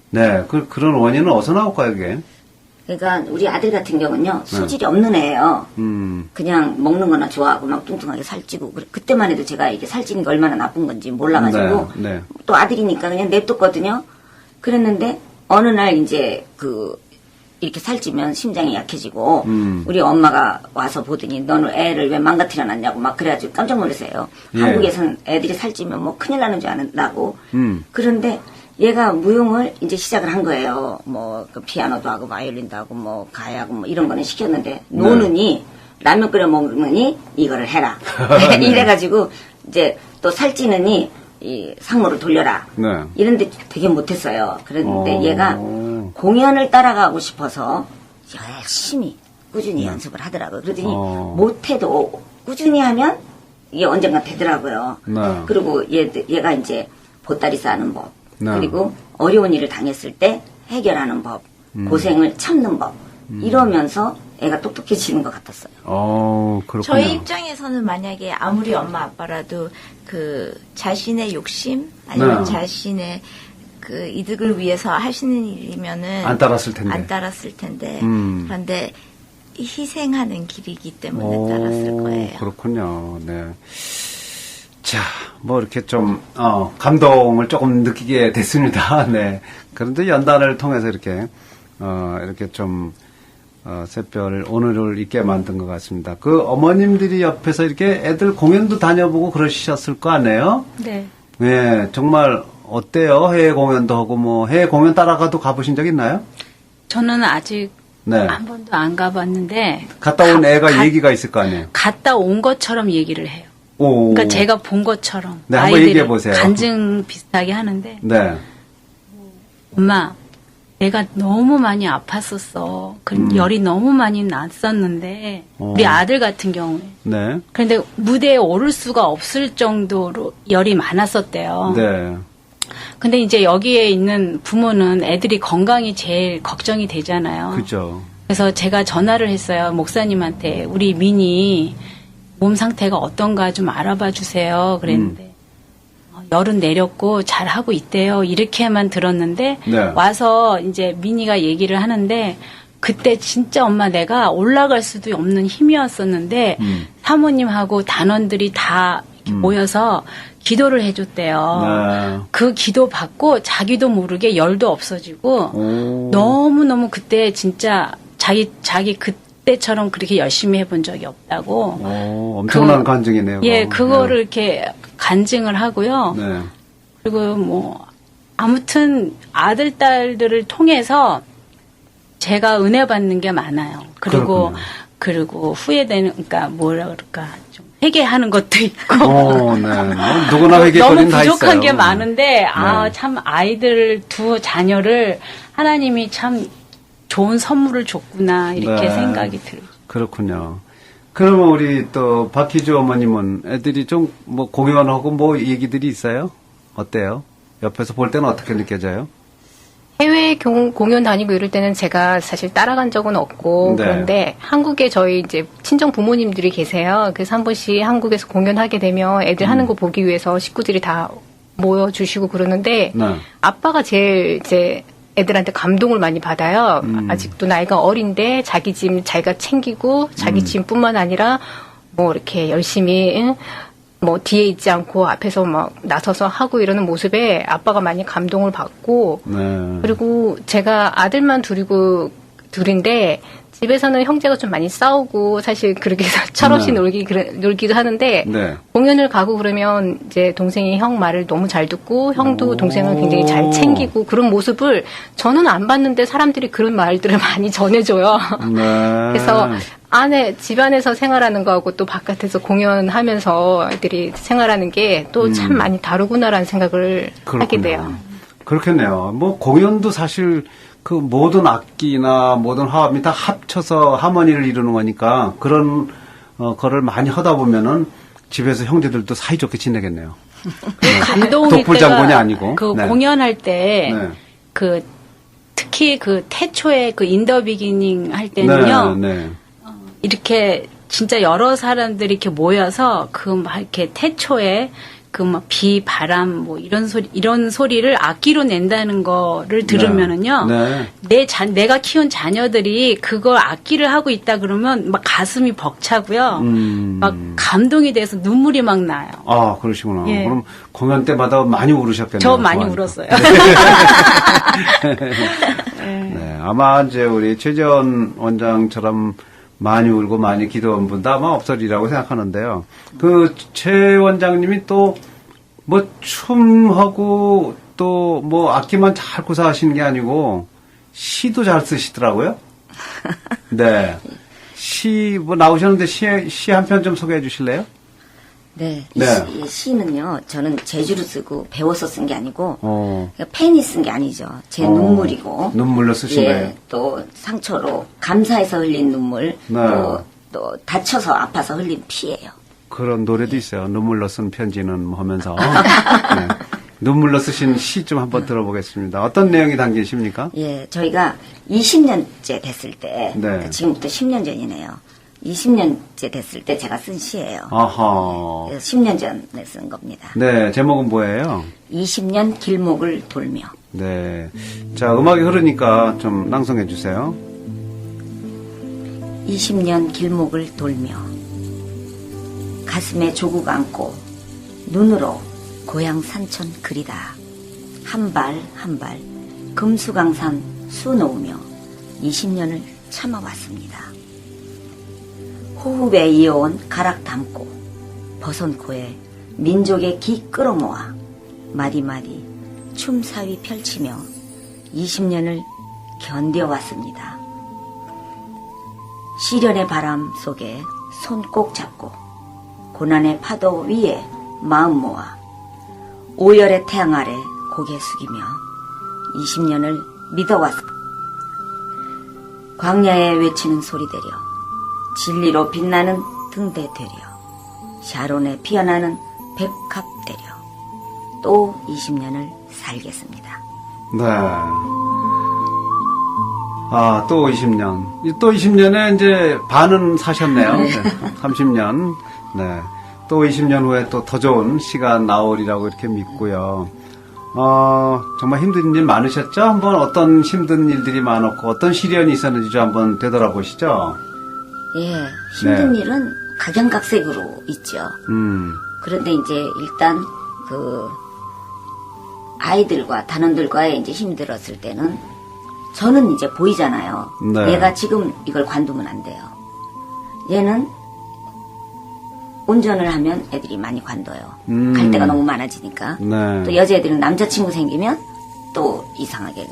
네, 그런 원인은 어디서 나올까요, 이게? 그러니까 우리 아들 같은 경우는요 소질이 없는 애예요. 그냥 먹는 거나 좋아하고 막 뚱뚱하게 살찌고 그때만 해도 제가 이게 살찌는 게 얼마나 나쁜 건지 몰라가지고 네, 네. 또 아들이니까 그냥 냅뒀거든요. 그랬는데 어느 날 이제 이렇게 살찌면 심장이 약해지고 우리 엄마가 와서 보더니 너는 애를 왜 망가뜨려 놨냐고 막 그래가지고 깜짝 놀랐어요. 예. 한국에서는 애들이 살찌면 뭐 큰일 나는 줄 안다고. 그런데 얘가 무용을 이제 시작을 한 거예요. 그 피아노도 하고 바이올린도 하고 뭐 가야하고 뭐 이런 거는 시켰는데 노느니 라면 끓여 먹느니 이거를 해라. 이래가지고 이제 또 살찌느니 이 상무를 돌려라. 네. 이런데 되게 못했어요. 그랬는데 얘가 공연을 따라가고 싶어서 열심히 꾸준히 연습을 하더라고요. 그러더니 못해도 꾸준히 하면 이게 언젠가 되더라고요. 네. 그리고 얘가 이제 보따리 싸는 법, 네. 그리고 어려운 일을 당했을 때 해결하는 법, 고생을 참는 법 이러면서 애가 똑똑해지는 것 같았어요. 그렇군요. 저희 입장에서는 만약에 아무리 엄마 아빠라도 그 자신의 욕심 아니면 네. 자신의 그 이득을 위해서 하시는 일이면은 안 따랐을 텐데. 안 따랐을 텐데 그런데 희생하는 길이기 때문에 따랐을 거예요. 그렇군요. 네. 자, 뭐 이렇게 좀 감동을 조금 느끼게 됐습니다. 네. 그런데 연단을 통해서 이렇게 좀 샛별 오늘을 있게 만든 것 같습니다. 그 어머님들이 옆에서 이렇게 애들 공연도 다녀보고 그러셨을 거 아니에요? 네. 네, 정말 어때요? 해외 공연도 하고 뭐 해외 공연 따라가도 가보신 적 있나요? 저는 아직 네. 한 번도 안 가봤는데 갔다 온 애가 얘기가 있을 거 아니에요? 갔다 온 것처럼 얘기를 해요. 오. 그러니까 제가 본 것처럼 네, 한번 아이들이 얘기해 보세요. 간증 비슷하게 하는데 네. 엄마 내가 너무 많이 아팠었어. 열이 너무 많이 났었는데 우리 아들 같은 경우에 네. 그런데 무대에 오를 수가 없을 정도로 열이 많았었대요. 네. 근데 이제 여기에 있는 부모는 애들이 건강이 제일 걱정이 되잖아요. 그죠. 그래서 제가 전화를 했어요. 목사님한테 우리 민이 몸 상태가 어떤가 좀 알아봐 주세요. 그랬는데 열은 내렸고 잘하고 있대요. 이렇게만 들었는데 네. 와서 이제 민이가 얘기를 하는데 그때 진짜 엄마 내가 올라갈 수도 없는 힘이었었는데 사모님하고 단원들이 다 이렇게 모여서 기도를 해줬대요. 네. 그 기도 받고 자기도 모르게 열도 없어지고 너무너무 그때 진짜 자기 그때처럼 그렇게 열심히 해본 적이 없다고. 엄청난 간증이네요. 예, 그거를 이렇게 간증을 하고요. 네. 그리고 뭐 아무튼 아들 딸들을 통해서 제가 은혜 받는 게 많아요. 그리고 그렇군요. 그리고 후회되는 그러니까 뭐라 그럴까 좀 회개하는 것도 있고. 네. 뭐 누구나 회개거리는 너무 다 있어요. 부족한 게 많은데 네. 참 아이들 두 자녀를 하나님이 참 좋은 선물을 줬구나 이렇게 네. 생각이 들어요. 그렇군요. 그러면 우리 또 박희주 어머님은 애들이 좀 뭐 공연하고 뭐 얘기들이 있어요? 어때요? 옆에서 볼 때는 어떻게 느껴져요? 해외 공연 다니고 이럴 때는 제가 사실 따라간 적은 없고 네. 그런데 한국에 저희 이제 친정 부모님들이 계세요. 그래서 한 번씩 한국에서 공연하게 되면 애들 하는 거 보기 위해서 식구들이 다 모여주시고 그러는데 네. 아빠가 제일 이제 애들한테 감동을 많이 받아요. 아직도 나이가 어린데 자기 짐 자기가 챙기고 자기 짐뿐만 아니라 뭐 이렇게 열심히 응? 뭐 뒤에 있지 않고 앞에서 막 나서서 하고 이러는 모습에 아빠가 많이 감동을 받고 네. 그리고 제가 아들만 둘인데 집에서는 형제가 좀 많이 싸우고 사실 그렇게 철없이 네. 놀기도 하는데 네. 공연을 가고 그러면 이제 동생이 형 말을 너무 잘 듣고 형도 동생을 굉장히 잘 챙기고 그런 모습을 저는 안 봤는데 사람들이 그런 말들을 많이 전해줘요. 네. 그래서 집안에서 생활하는 거하고 또 바깥에서 공연하면서 애들이 생활하는 게 또 참 많이 다르구나라는 생각을 하게 돼요. 그렇겠네요. 뭐 공연도 사실 그 모든 악기나 모든 화음이 다 합쳐서 하모니를 이루는 거니까 그런 거를 많이 하다 보면은 집에서 형제들도 사이좋게 지내겠네요. 감동일 독불장군이 때가 아니고. 그 네. 공연할 때 네. 그 특히 그 태초에 그 인더 비기닝 할 때는요. 네. 이렇게 진짜 여러 사람들이 이렇게 모여서 그 막 이렇게 태초에 그 막 비, 바람 뭐 이런 소리를 악기로 낸다는 거를 들으면은요. 네. 내가 키운 자녀들이 그걸 악기를 하고 있다 그러면 막 가슴이 벅차고요. 막 감동이 돼서 눈물이 막 나요. 아, 그러시구나. 예. 그럼 공연 때마다 많이 울으셨겠네요. 저 많이 좋아하니까. 울었어요. 네, 아마 이제 우리 최재원 원장처럼 많이 울고 많이 기도한 분도 아마 없으리라고 생각하는데요. 그 최 원장님이 또 뭐 춤하고 또 뭐 악기만 잘 구사하시는 게 아니고 시도 잘 쓰시더라고요. 네. 시 뭐 나오셨는데 시 한 편 좀 소개해 주실래요? 네. 네. 이 시는요, 저는 제주로 쓰고 배워서 쓴 게 아니고, 어. 그러니까 팬이 쓴 게 아니죠. 제 눈물이고. 눈물로 쓰신 거예요? 예, 또 상처로, 감사해서 흘린 눈물, 네. 또 다쳐서 아파서 흘린 피예요. 그런 노래도 있어요. 눈물로 쓴 편지는 뭐 하면서. 네. 눈물로 쓰신 시 좀 한번 들어보겠습니다. 어떤 내용이 담긴 시입니까? 예, 저희가 20년째 됐을 때, 네. 그러니까 지금부터 10년 전이네요. 20년째 됐을 때 제가 쓴 시예요. 아하. 그래서 10년 전에 쓴 겁니다. 네, 제목은 뭐예요? 20년 길목을 돌며. 네. 자, 음악이 흐르니까 좀 낭송해 주세요. 20년 길목을 돌며 가슴에 조국 안고 눈으로 고향 산천 그리다 한 발 한 발 금수강산 수놓으며 20년을 참아왔습니다. 호흡에 이어온 가락 담고 버선 코에 민족의 기 끌어모아 마디마디 춤사위 펼치며 20년을 견뎌왔습니다. 시련의 바람 속에 손 꼭 잡고 고난의 파도 위에 마음 모아 오열의 태양 아래 고개 숙이며 20년을 믿어왔습니다. 광야에 외치는 소리되려 진리로 빛나는 등대 되려 샤론에 피어나는 백합 되려 또 20년을 살겠습니다. 네. 아, 또 20년. 또 20년에 이제 반은 사셨네요. 네. 30년. 네. 또 20년 후에 또 더 좋은 시간 나오리라고 이렇게 믿고요. 정말 힘든 일 많으셨죠? 한번 어떤 힘든 일들이 많았고 어떤 시련이 있었는지 좀 한번 되돌아보시죠. 예, 힘든 네. 일은 각양각색으로 있죠. 그런데 이제 일단 그 아이들과 단원들과의 이제 힘들었을 때는 저는 이제 보이잖아요. 네. 얘가 지금 이걸 관두면 안 돼요. 얘는 운전을 하면 애들이 많이 관둬요. 갈 데가 너무 많아지니까. 네. 또 여자애들은 남자친구 생기면 또 이상하게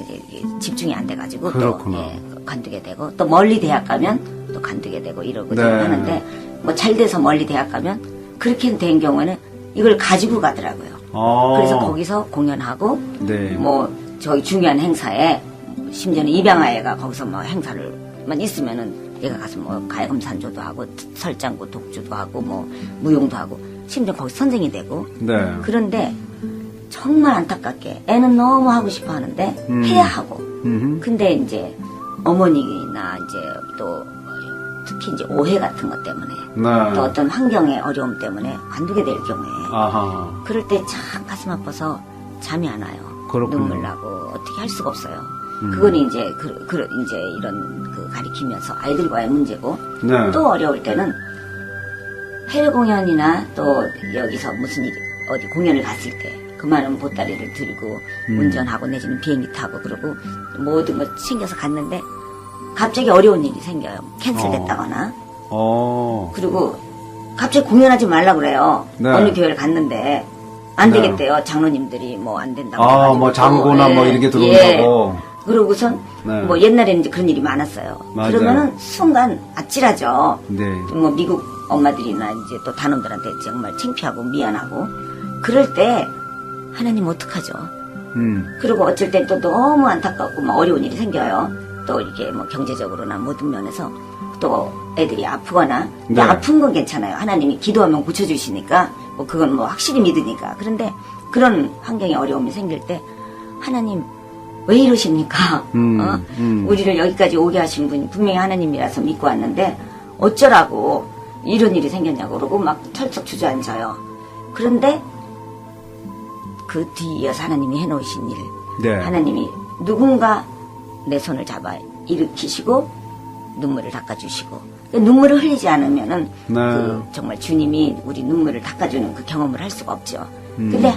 집중이 안 돼가지고 그렇구나. 또 관두게 되고 또 멀리 대학 가면 또 관두게 되고 이러고 네. 하는데 뭐 잘 돼서 멀리 대학 가면 그렇게 된 경우에는 이걸 가지고 가더라고요. 그래서 거기서 공연하고 네. 뭐 저희 중요한 행사에 심지어는 입양아이가 거기서 뭐 행사를만 있으면은 내가 가서 뭐 가야금산조도 하고 설장구 독주도 하고 뭐 무용도 하고 심지어 거기 선생이 되고 네. 그런데 정말 안타깝게 애는 너무 하고 싶어 하는데 해야 하고 근데 이제 어머니나 이제 또 특히 이제 오해 같은 것 때문에 네. 또 어떤 환경의 어려움 때문에 관두게 될 경우에 아하. 그럴 때 참 가슴 아파서 잠이 안 와요. 그렇군요. 눈물 나고 어떻게 할 수가 없어요. 그거는 이제 이제 이런 그 가리키면서 아이들과의 문제고 네. 또 어려울 때는 해외 공연이나 또 여기서 무슨 일 어디 공연을 갔을 때 그 많은 보따리를 들고 운전하고 내지는 비행기 타고 그러고 모든 걸 챙겨서 갔는데 갑자기 어려운 일이 생겨요. 캔슬됐다거나 그리고 갑자기 공연하지 말라 그래요. 네. 어느 교회를 갔는데 안 네. 되겠대요. 장로님들이 뭐 안 된다고. 아, 해가지고 뭐 장고나 또, 뭐 예, 이렇게 예. 들어온다고. 그러고선 네. 뭐 옛날에는 이제 그런 일이 많았어요. 맞아요. 그러면은 순간 아찔하죠. 네. 뭐 미국 엄마들이나 이제 또 단원들한테 정말 창피하고 미안하고 그럴 때 하나님 어떡하죠? 그리고 어쩔 땐 또 너무 안타깝고 막 어려운 일이 생겨요. 또 이게 뭐 경제적으로나 모든 면에서 또 애들이 아프거나 네. 아픈 건 괜찮아요. 하나님이 기도하면 고쳐주시니까 뭐 그건 뭐 확실히 믿으니까. 그런데 그런 환경에 어려움이 생길 때 하나님 왜 이러십니까? 우리를 여기까지 오게 하신 분이 분명히 하나님이라서 믿고 왔는데 어쩌라고 이런 일이 생겼냐고 그러고 막 털썩 주저앉아요. 그런데 그 뒤이어서 하나님이 해놓으신 일 네. 하나님이 누군가 내 손을 잡아 일으키시고 눈물을 닦아주시고 눈물을 흘리지 않으면은 네. 그 정말 주님이 우리 눈물을 닦아주는 그 경험을 할 수가 없죠. 근데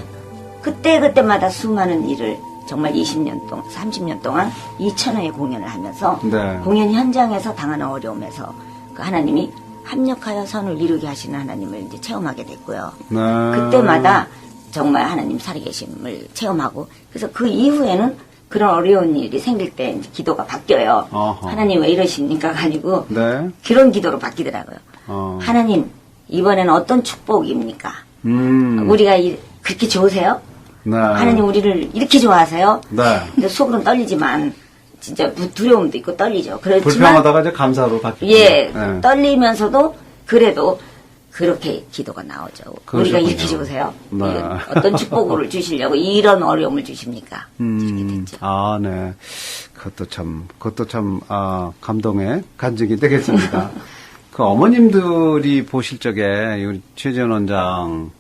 그때마다 수많은 일을 정말 20년 동안 30년 동안 2,000회의 공연을 하면서 네. 공연 현장에서 당하는 어려움에서 그 하나님이 합력하여 선을 이루게 하시는 하나님을 이제 체험하게 됐고요. 네. 그때마다 정말 하나님 살아계심을 체험하고 그래서 그 이후에는 그런 어려운 일이 생길 때 이제 기도가 바뀌어요. 어허. 하나님 왜 이러십니까가 아니고 네. 그런 기도로 바뀌더라고요. 하나님 이번에는 어떤 축복입니까? 우리가 그렇게 좋으세요? 네. 하나님 우리를 이렇게 좋아하세요? 네. 근데 속으로는 떨리지만 진짜 두려움도 있고 떨리죠. 그렇지만 불평하다가 이제 감사로 바뀌고. 예, 네. 떨리면서도 그래도 그렇게 기도가 나오죠. 우리가 이렇게 좋으세요? 네. 어떤 축복을 주시려고 이런 어려움을 주십니까? 이렇게 됐죠. 아, 네. 그것도 참, 감동의 간증이 되겠습니다. 그 어머님들이 보실 적에 우리 최지원 원장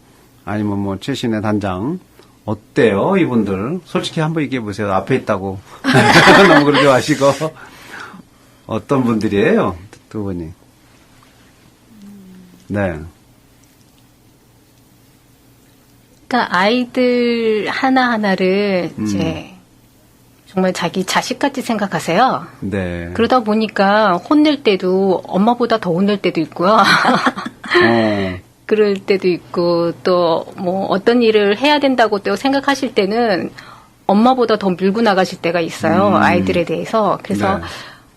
아니면 뭐 최신의 단장 어때요, 이분들? 솔직히 한번 얘기해 보세요. 앞에 있다고. 너무 그러지 마시고. 어떤 분들이에요, 두 분이? 네. 그러니까 아이들 하나하나를 이제 정말 자기 자식같이 생각하세요. 네. 그러다 보니까 혼낼 때도 엄마보다 더 혼낼 때도 있고요. 그럴 때도 있고 또 뭐 어떤 일을 해야 된다고 또 생각하실 때는 엄마보다 더 밀고 나가실 때가 있어요. 아이들에 대해서. 그래서 네.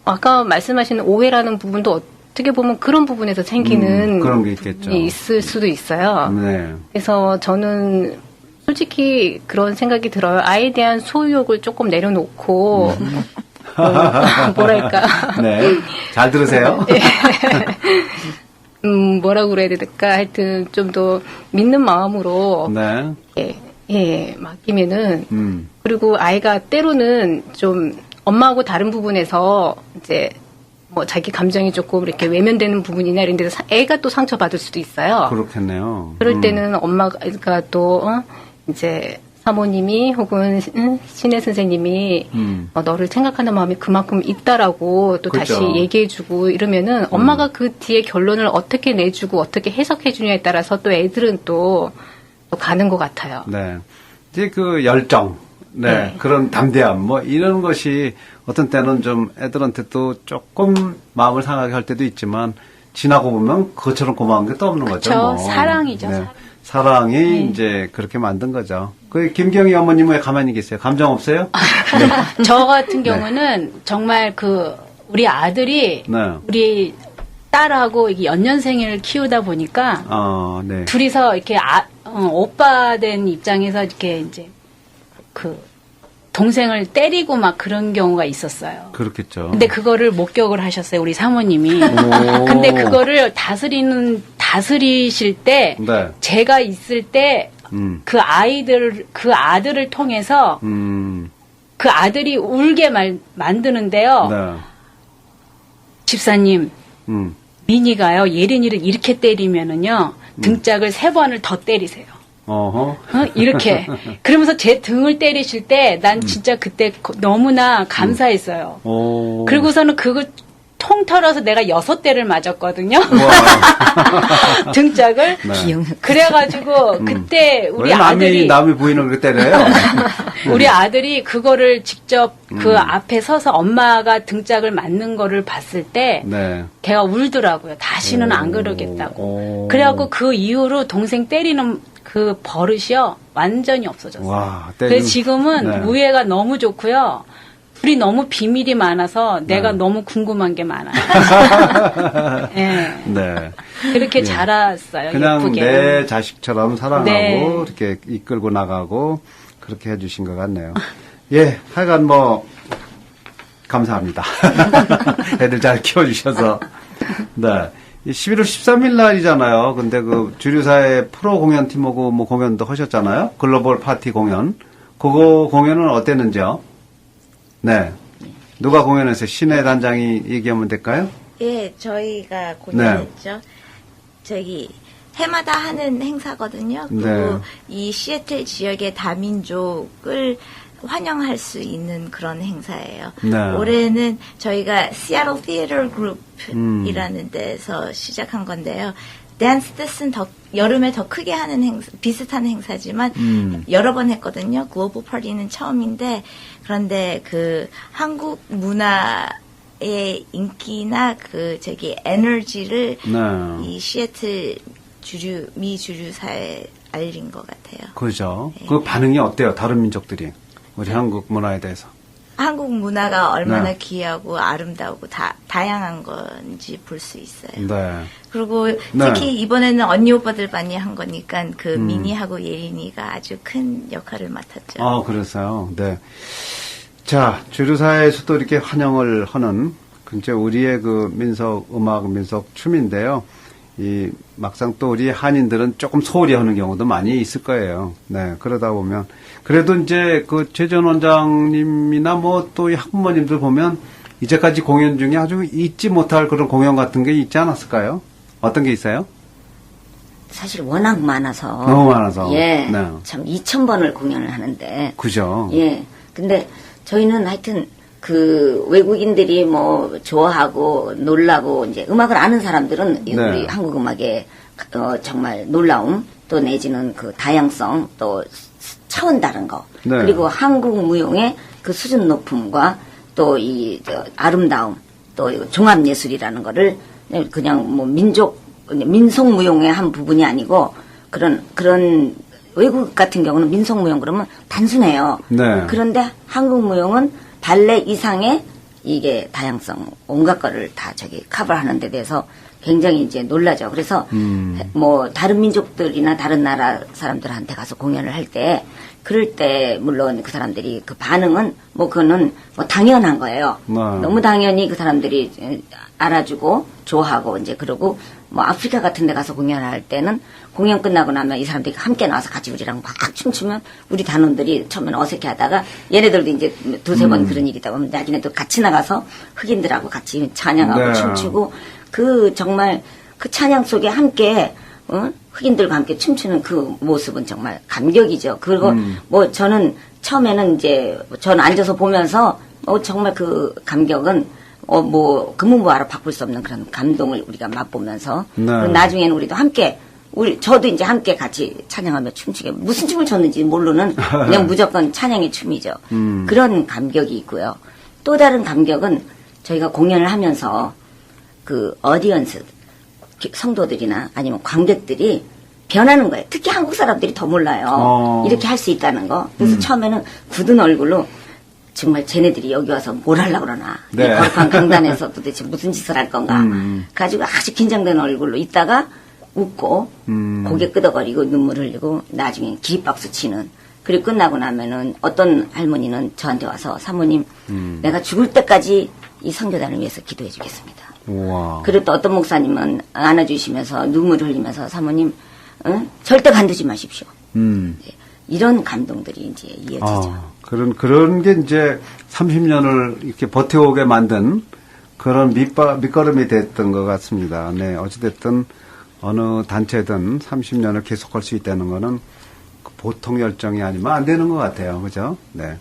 아까 말씀하신 오해라는 부분도 어떻게 보면 그런 부분에서 생기는 그런 게 있겠죠. 있을 수도 있어요. 네. 그래서 저는 솔직히 그런 생각이 들어요. 아이에 대한 소유욕을 조금 내려놓고 뭐랄까. 네. 잘 들으세요. 뭐라고 그래야 될까? 하여튼 좀 더 믿는 마음으로 네. 맡기면은 그리고 아이가 때로는 좀 엄마하고 다른 부분에서 이제 뭐 자기 감정이 조금 이렇게 외면되는 부분이나 이런 데서 애가 또 상처받을 수도 있어요. 그렇겠네요. 그럴 때는 엄마가 또 이제 사모님이 혹은 신혜 선생님이 너를 생각하는 마음이 그만큼 있다라고 또 그렇죠. 다시 얘기해주고 이러면은 엄마가 그 뒤에 결론을 어떻게 내주고 어떻게 해석해주냐에 따라서 또 애들은 또 가는 것 같아요. 네. 이제 그 열정, 네. 그런 담대함, 뭐 이런 것이 어떤 때는 좀 애들한테 또 조금 마음을 상하게 할 때도 있지만 지나고 보면 그것처럼 고마운 게 또 없는 거죠. 그쵸. 뭐. 사랑이죠, 네. 사랑. 사랑이 이제 그렇게 만든 거죠. 그 김경희 어머님은 왜 가만히 계세요? 감정 없어요? 저 같은 경우는 정말 우리 아들이 네. 우리 딸하고 이게 연년생을 키우다 보니까 네. 둘이서 이렇게 오빠 된 입장에서 이렇게 이제 동생을 때리고 막 그런 경우가 있었어요. 그렇겠죠. 근데 그거를 목격을 하셨어요, 우리 사모님이. 근데 그거를 다스리실 때, 네. 제가 있을 때, 그 아들을 통해서, 그 아들이 울게 만드는데요. 네. 집사님, 민희가요, 예린이를 이렇게 때리면은요, 등짝을 3번을 더 때리세요. 어허. 이렇게. 그러면서 제 등을 때리실 때, 난 진짜 그때 너무나 감사했어요. 오. 그리고서는 그걸 통 털어서 내가 6대를 맞았거든요. 등짝을. 네. 그래가지고, 그때 우리 왜 아들이. 남이 보이는 거 때려요? 우리 아들이 그거를 직접 그 앞에 서서 엄마가 등짝을 맞는 거를 봤을 때, 네. 걔가 울더라고요. 다시는 안 그러겠다고. 오. 그래갖고 그 이후로 동생 때리는 그 버릇이요, 완전히 없어졌어요. 와, 그래서 지금은 네. 우애가 너무 좋고요. 둘이 너무 비밀이 많아서 내가 너무 궁금한 게 많아요. 네. 네. 그렇게 자랐어요. 그냥 예쁘게. 내 자식처럼 사랑하고 네. 이렇게 이끌고 나가고 그렇게 해주신 것 같네요. 예, 하여간 뭐 감사합니다. 애들 잘 키워주셔서. 네. 11월 13일 날이잖아요. 근데 그 주류사의 프로 공연팀하고 뭐 공연도 하셨잖아요. 글로벌 파티 공연. 그거 공연은 어땠는지요? 네. 누가 공연했어요? 신혜 단장이 얘기하면 될까요? 예, 저희가 공연했죠. 저기 해마다 하는 행사거든요. 그리고 네. 이 시애틀 지역의 다민족을 환영할 수 있는 그런 행사예요. 네. 올해는 저희가 시애틀 티어터 그룹이라는 데서 시작한 건데요. 댄스 댄스는 여름에 더 크게 하는 행사, 비슷한 행사지만 여러 번 했거든요. 글로벌 파티는 처음인데, 그런데 그 한국 문화의 인기나 에너지를 네. 이 시애틀 미 주류사에 알린 것 같아요. 그죠. 네. 그 반응이 어때요? 다른 민족들이. 우리 한국 문화에 대해서. 한국 문화가 얼마나 네. 귀하고 아름다우고 다양한 건지 볼 수 있어요. 네. 그리고 특히 이번에는 언니 오빠들 많이 한 거니까 그 미니하고 예린이가 아주 큰 역할을 맡았죠. 아, 그랬어요. 네. 자, 주류사에서도 이렇게 환영을 하는, 진짜 우리의 그 민속 음악, 민속 춤인데요. 막상 또 우리 한인들은 조금 소홀히 하는 경우도 많이 있을 거예요. 네. 그러다 보면. 그래도 이제 그 최전 원장님이나 뭐 또 이 학부모님들 보면 이제까지 공연 중에 아주 잊지 못할 그런 공연 같은 게 있지 않았을까요? 어떤 게 있어요? 사실 워낙 많아서. 너무 많아서. 예. 네. 참 2,000번을 공연을 하는데. 그죠. 예. 근데 저희는 하여튼 그 외국인들이 뭐 좋아하고 놀라고 이제 음악을 아는 사람들은 네. 우리 한국 음악의 정말 놀라움 또 내지는 그 다양성 또 차원 다른 거. 네. 그리고 한국 무용의 그 수준 높음과 또 아름다움 또 종합 예술이라는 거를 그냥 뭐 민속 무용의 한 부분이 아니고 그런 외국 같은 경우는 민속 무용 그러면 단순해요. 네. 그런데 한국 무용은 발레 이상의 이게 다양성 온갖 거를 다 커버하는 데 대해서 굉장히 이제 놀라죠. 그래서 뭐 다른 민족들이나 다른 나라 사람들한테 가서 공연을 할 때 그럴 때 물론 그 사람들이 그 반응은 뭐 그거는 뭐 당연한 거예요. 너무 당연히 그 사람들이 알아주고 좋아하고 이제 그러고 뭐 아프리카 같은 데 가서 공연할 때는 공연 끝나고 나면 이 사람들이 함께 나와서 같이 우리랑 막 춤추면 우리 단원들이 처음에는 어색해 하다가 얘네들도 이제 두세 번 그런 일이 있다 보면 나중에 또 같이 나가서 흑인들하고 같이 찬양하고 네. 춤추고 그 정말 그 찬양 속에 함께 흑인들과 함께 춤추는 그 모습은 정말 감격이죠. 그리고 뭐 저는 처음에는 이제 저는 앉아서 보면서 정말 그 감격은 뭐 금은부화로 바꿀 수 없는 그런 감동을 우리가 맛보면서 네. 나중에는 우리도 함께 저도 이제 함께 같이 찬양하며 춤추게 무슨 춤을 췄는지 모르는 그냥 무조건 찬양의 춤이죠. 그런 감격이 있고요. 또 다른 감격은 저희가 공연을 하면서 그 어디언스 성도들이나 아니면 관객들이 변하는 거예요. 특히 한국 사람들이 더 몰라요. 이렇게 할 수 있다는 거. 그래서 처음에는 굳은 얼굴로 정말 쟤네들이 여기 와서 뭘 하려고 그러나. 네. 이 거룩한 강단에서 도대체 무슨 짓을 할 건가. 가지고 아주 긴장된 얼굴로 있다가 웃고 고개 끄덕거리고 눈물 흘리고 나중에 기립박수 치는 그리고 끝나고 나면은 어떤 할머니는 저한테 와서 사모님, 내가 죽을 때까지 이 선교단을 위해서 기도해 주겠습니다. 우와. 그리고 또 어떤 목사님은 안아주시면서 눈물을 흘리면서 사모님, 절대 간두지 마십시오. 이런 감동들이 이제 이어지죠. 그런 게 이제 30년을 이렇게 버텨오게 만든 그런 밑거름이 됐던 것 같습니다. 네, 어찌됐든 어느 단체든 30년을 계속할 수 있다는 거는 보통 열정이 아니면 안 되는 것 같아요. 그죠? 네.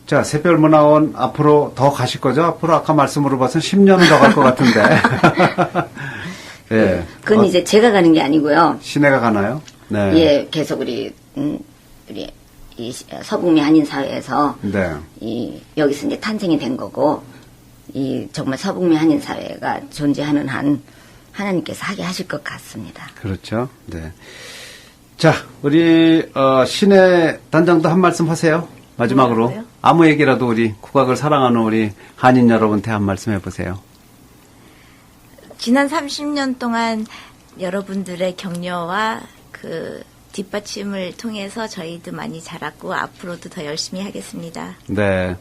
자, 새별문화원 앞으로 더 가실 거죠? 앞으로 아까 말씀으로 봐서 10년은 더 갈 것 같은데. 예. 그건 이제 제가 가는 게 아니고요. 시내가 가나요? 네. 예, 계속 우리 이 서북미 한인사회에서 네. 여기서 이제 탄생이 된 거고, 정말 서북미 한인사회가 존재하는 한 하나님께서 하게 하실 것 같습니다. 그렇죠. 네. 자, 우리 신혜 단장도 한 말씀 하세요. 마지막으로 뭐라고요? 아무 얘기라도 우리 국악을 사랑하는 우리 한인 여러분한테 한 말씀 해보세요. 지난 30년 동안 여러분들의 격려와 그 뒷받침을 통해서 저희도 많이 자랐고 앞으로도 더 열심히 하겠습니다. 네.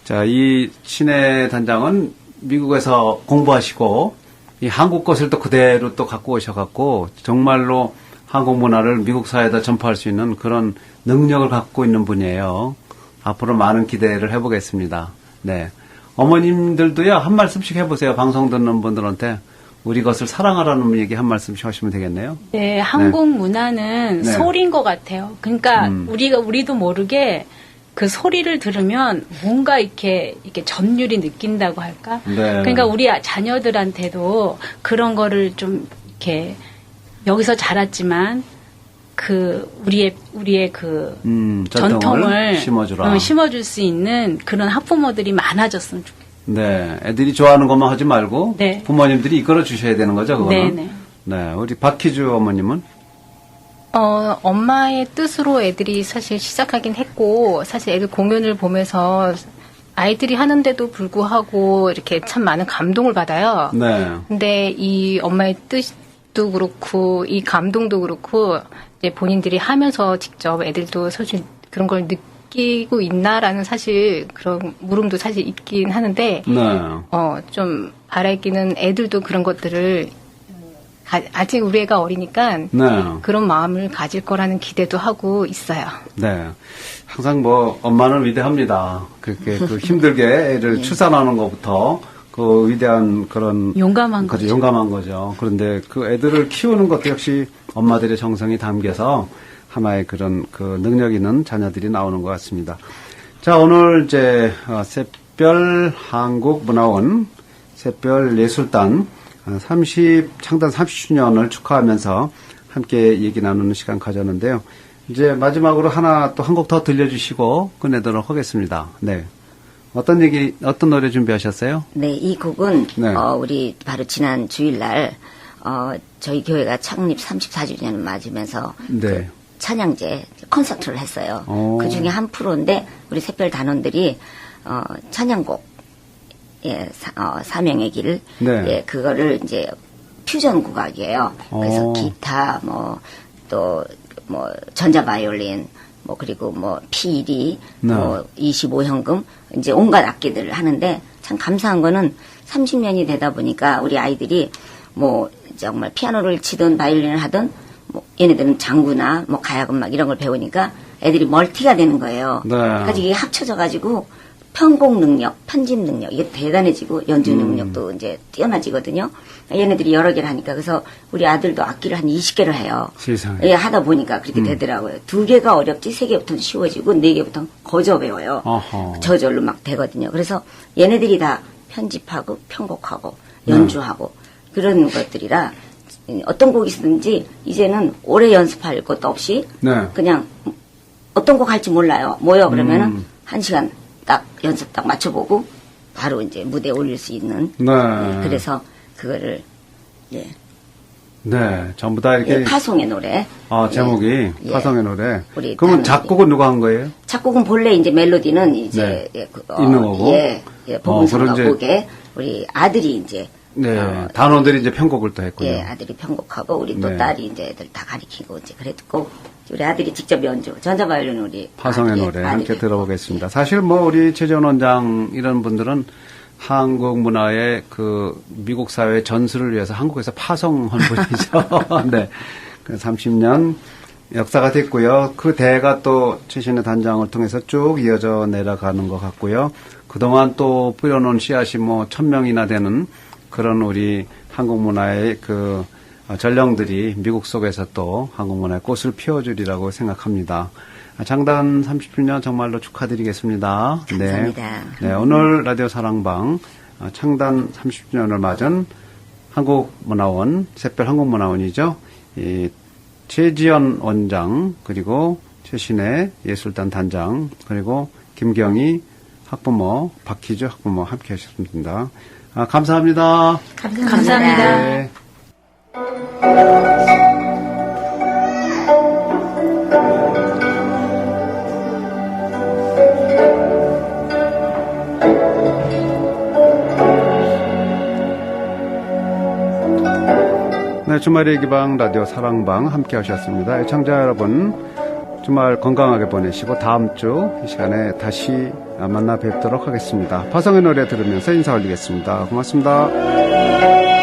자, 이 신혜 단장은 미국에서 공부하시고 이 한국 것을 또 그대로 또 갖고 오셔갖고 정말로 한국 문화를 미국 사회에다 전파할 수 있는 그런 능력을 갖고 있는 분이에요. 앞으로 많은 기대를 해보겠습니다. 네. 어머님들도요, 한 말씀씩 해보세요. 방송 듣는 분들한테. 우리 것을 사랑하라는 얘기 한 말씀씩 하시면 되겠네요. 네, 한국 문화는 네. 소리인 것 같아요. 그러니까 우리도 모르게 그 소리를 들으면 뭔가 이렇게 전율이 느낀다고 할까? 네. 그러니까 우리 자녀들한테도 그런 거를 좀 이렇게 여기서 자랐지만 그 우리의 그 전통을 심어주라. 심어줄 수 있는 그런 학부모들이 많아졌으면 좋겠어요. 네, 애들이 좋아하는 것만 하지 말고 네. 부모님들이 이끌어 주셔야 되는 거죠, 그거는. 네네. 네, 우리 박희주 어머님은 엄마의 뜻으로 애들이 사실 시작하긴 했고, 사실 애들 공연을 보면서 아이들이 하는데도 불구하고 이렇게 참 많은 감동을 받아요. 네, 근데 이 엄마의 뜻도 그렇고, 이 감동도 그렇고, 이제 본인들이 하면서 직접 애들도 사실 그런 걸 느끼고 있나라는 사실 그런 물음도 사실 있긴 하는데, 네, 좀 바라기는 애들도 그런 것들을 아직 우리 애가 어리니까 네, 그런 마음을 가질 거라는 기대도 하고 있어요. 네. 항상 뭐 엄마는 위대합니다. 그렇게 그 힘들게 애를 출산하는 것부터 그 위대한 그런 용감한 거죠. 용감한 거죠. 그런데 그 애들을 키우는 것도 역시 엄마들의 정성이 담겨서 하나의 그런 그 능력 있는 자녀들이 나오는 것 같습니다. 자, 오늘 이제 샛별 한국문화원 샛별 예술단 창단 30주년을 축하하면서 함께 얘기 나누는 시간 가졌는데요. 이제 마지막으로 하나 또 한 곡 더 들려주시고 끝내도록 하겠습니다. 네. 어떤 노래 준비하셨어요? 네, 이 곡은 네. 우리 바로 지난 주일날 저희 교회가 창립 34주년을 맞으면서 네. 그 찬양제 콘서트를 했어요. 오. 그 중에 한 프로인데 우리 샛별 단원들이 찬양곡 사명의 길, 네. 예, 그거를 이제 퓨전 국악이에요. 그래서 오. 기타, 전자 바이올린, 그리고 피리, 네. 25현금, 이제 온갖 악기들을 하는데 참 감사한 거는 30년이 되다 보니까 우리 아이들이 정말 피아노를 치든 바이올린을 하든 얘네들은 장구나 가야금막 이런 걸 배우니까 애들이 멀티가 되는 거예요. 네. 그러니까 이게 합쳐져가지고 편곡 능력, 편집 능력 이게 대단해지고 연주 능력도 이제 뛰어나지거든요. 얘네들이 여러 개를 하니까 그래서 우리 아들도 악기를 한 20개를 해요. 세상에. 예, 하다 보니까 그렇게 되더라고요. 2개가 어렵지 3개부터는 쉬워지고 4개부터는 거저 배워요. 어허. 저절로 막 되거든요. 그래서 얘네들이 다 편집하고 편곡하고 연주하고 그런 것들이라 어떤 곡이 있든지 이제는 오래 연습할 것도 없이 네. 그냥 어떤 곡 할지 몰라요. 뭐요? 그러면은 1시간 딱 연습 딱 맞춰보고 바로 이제 무대에 올릴 수 있는. 네. 예, 그래서 그거를 예. 네, 전부 다 이렇게. 예, 파송의 노래. 제목이 예. 파송의 노래. 우리 그러면 단원들이. 작곡은 누가 한 거예요? 작곡은 본래 이제 멜로디는 이제 네. 있는 거고. 보문성과 그런 이제- 곡에 우리 아들이 이제 네, 단원들이 이제 편곡을 또 했군요. 예, 아들이 편곡하고 우리 또 네. 딸이 이제 애들 다 가리키고 이제 그랬고 우리 아들이 직접 연주 전자바이올린 우리 파성의 노래 함께 들어보겠습니다. 사실 뭐 우리 최재원 원장 이런 분들은 한국 문화의 그 미국 사회의 전수를 위해서 한국에서 파송한 분이죠. 네. 30년 역사가 됐고요. 그 대가 또 최신의 단장을 통해서 쭉 이어져 내려가는 것 같고요. 그동안 또 뿌려놓은 씨앗이 뭐 1000명이나 되는 그런 우리 한국 문화의 그 전령들이 미국 속에서 또 한국 문화의 꽃을 피워주리라고 생각합니다. 장단 30주년 정말로 축하드리겠습니다. 감사합니다. 네, 오늘 라디오 사랑방 창단 30주년을 맞은 한국문화원, 샛별 한국문화원이죠. 이 최지연 원장, 그리고 최신의 예술단 단장, 그리고 김경희 학부모, 박희주 학부모 함께 하셨습니다. 감사합니다. 감사합니다. 네. 네, 주말의 기방 라디오 사랑방 함께 하셨습니다. 애청자 여러분, 주말 건강하게 보내시고 다음 주 이 시간에 다시 만나 뵙도록 하겠습니다. 파성의 노래 들으면서 인사 올리겠습니다. 고맙습니다.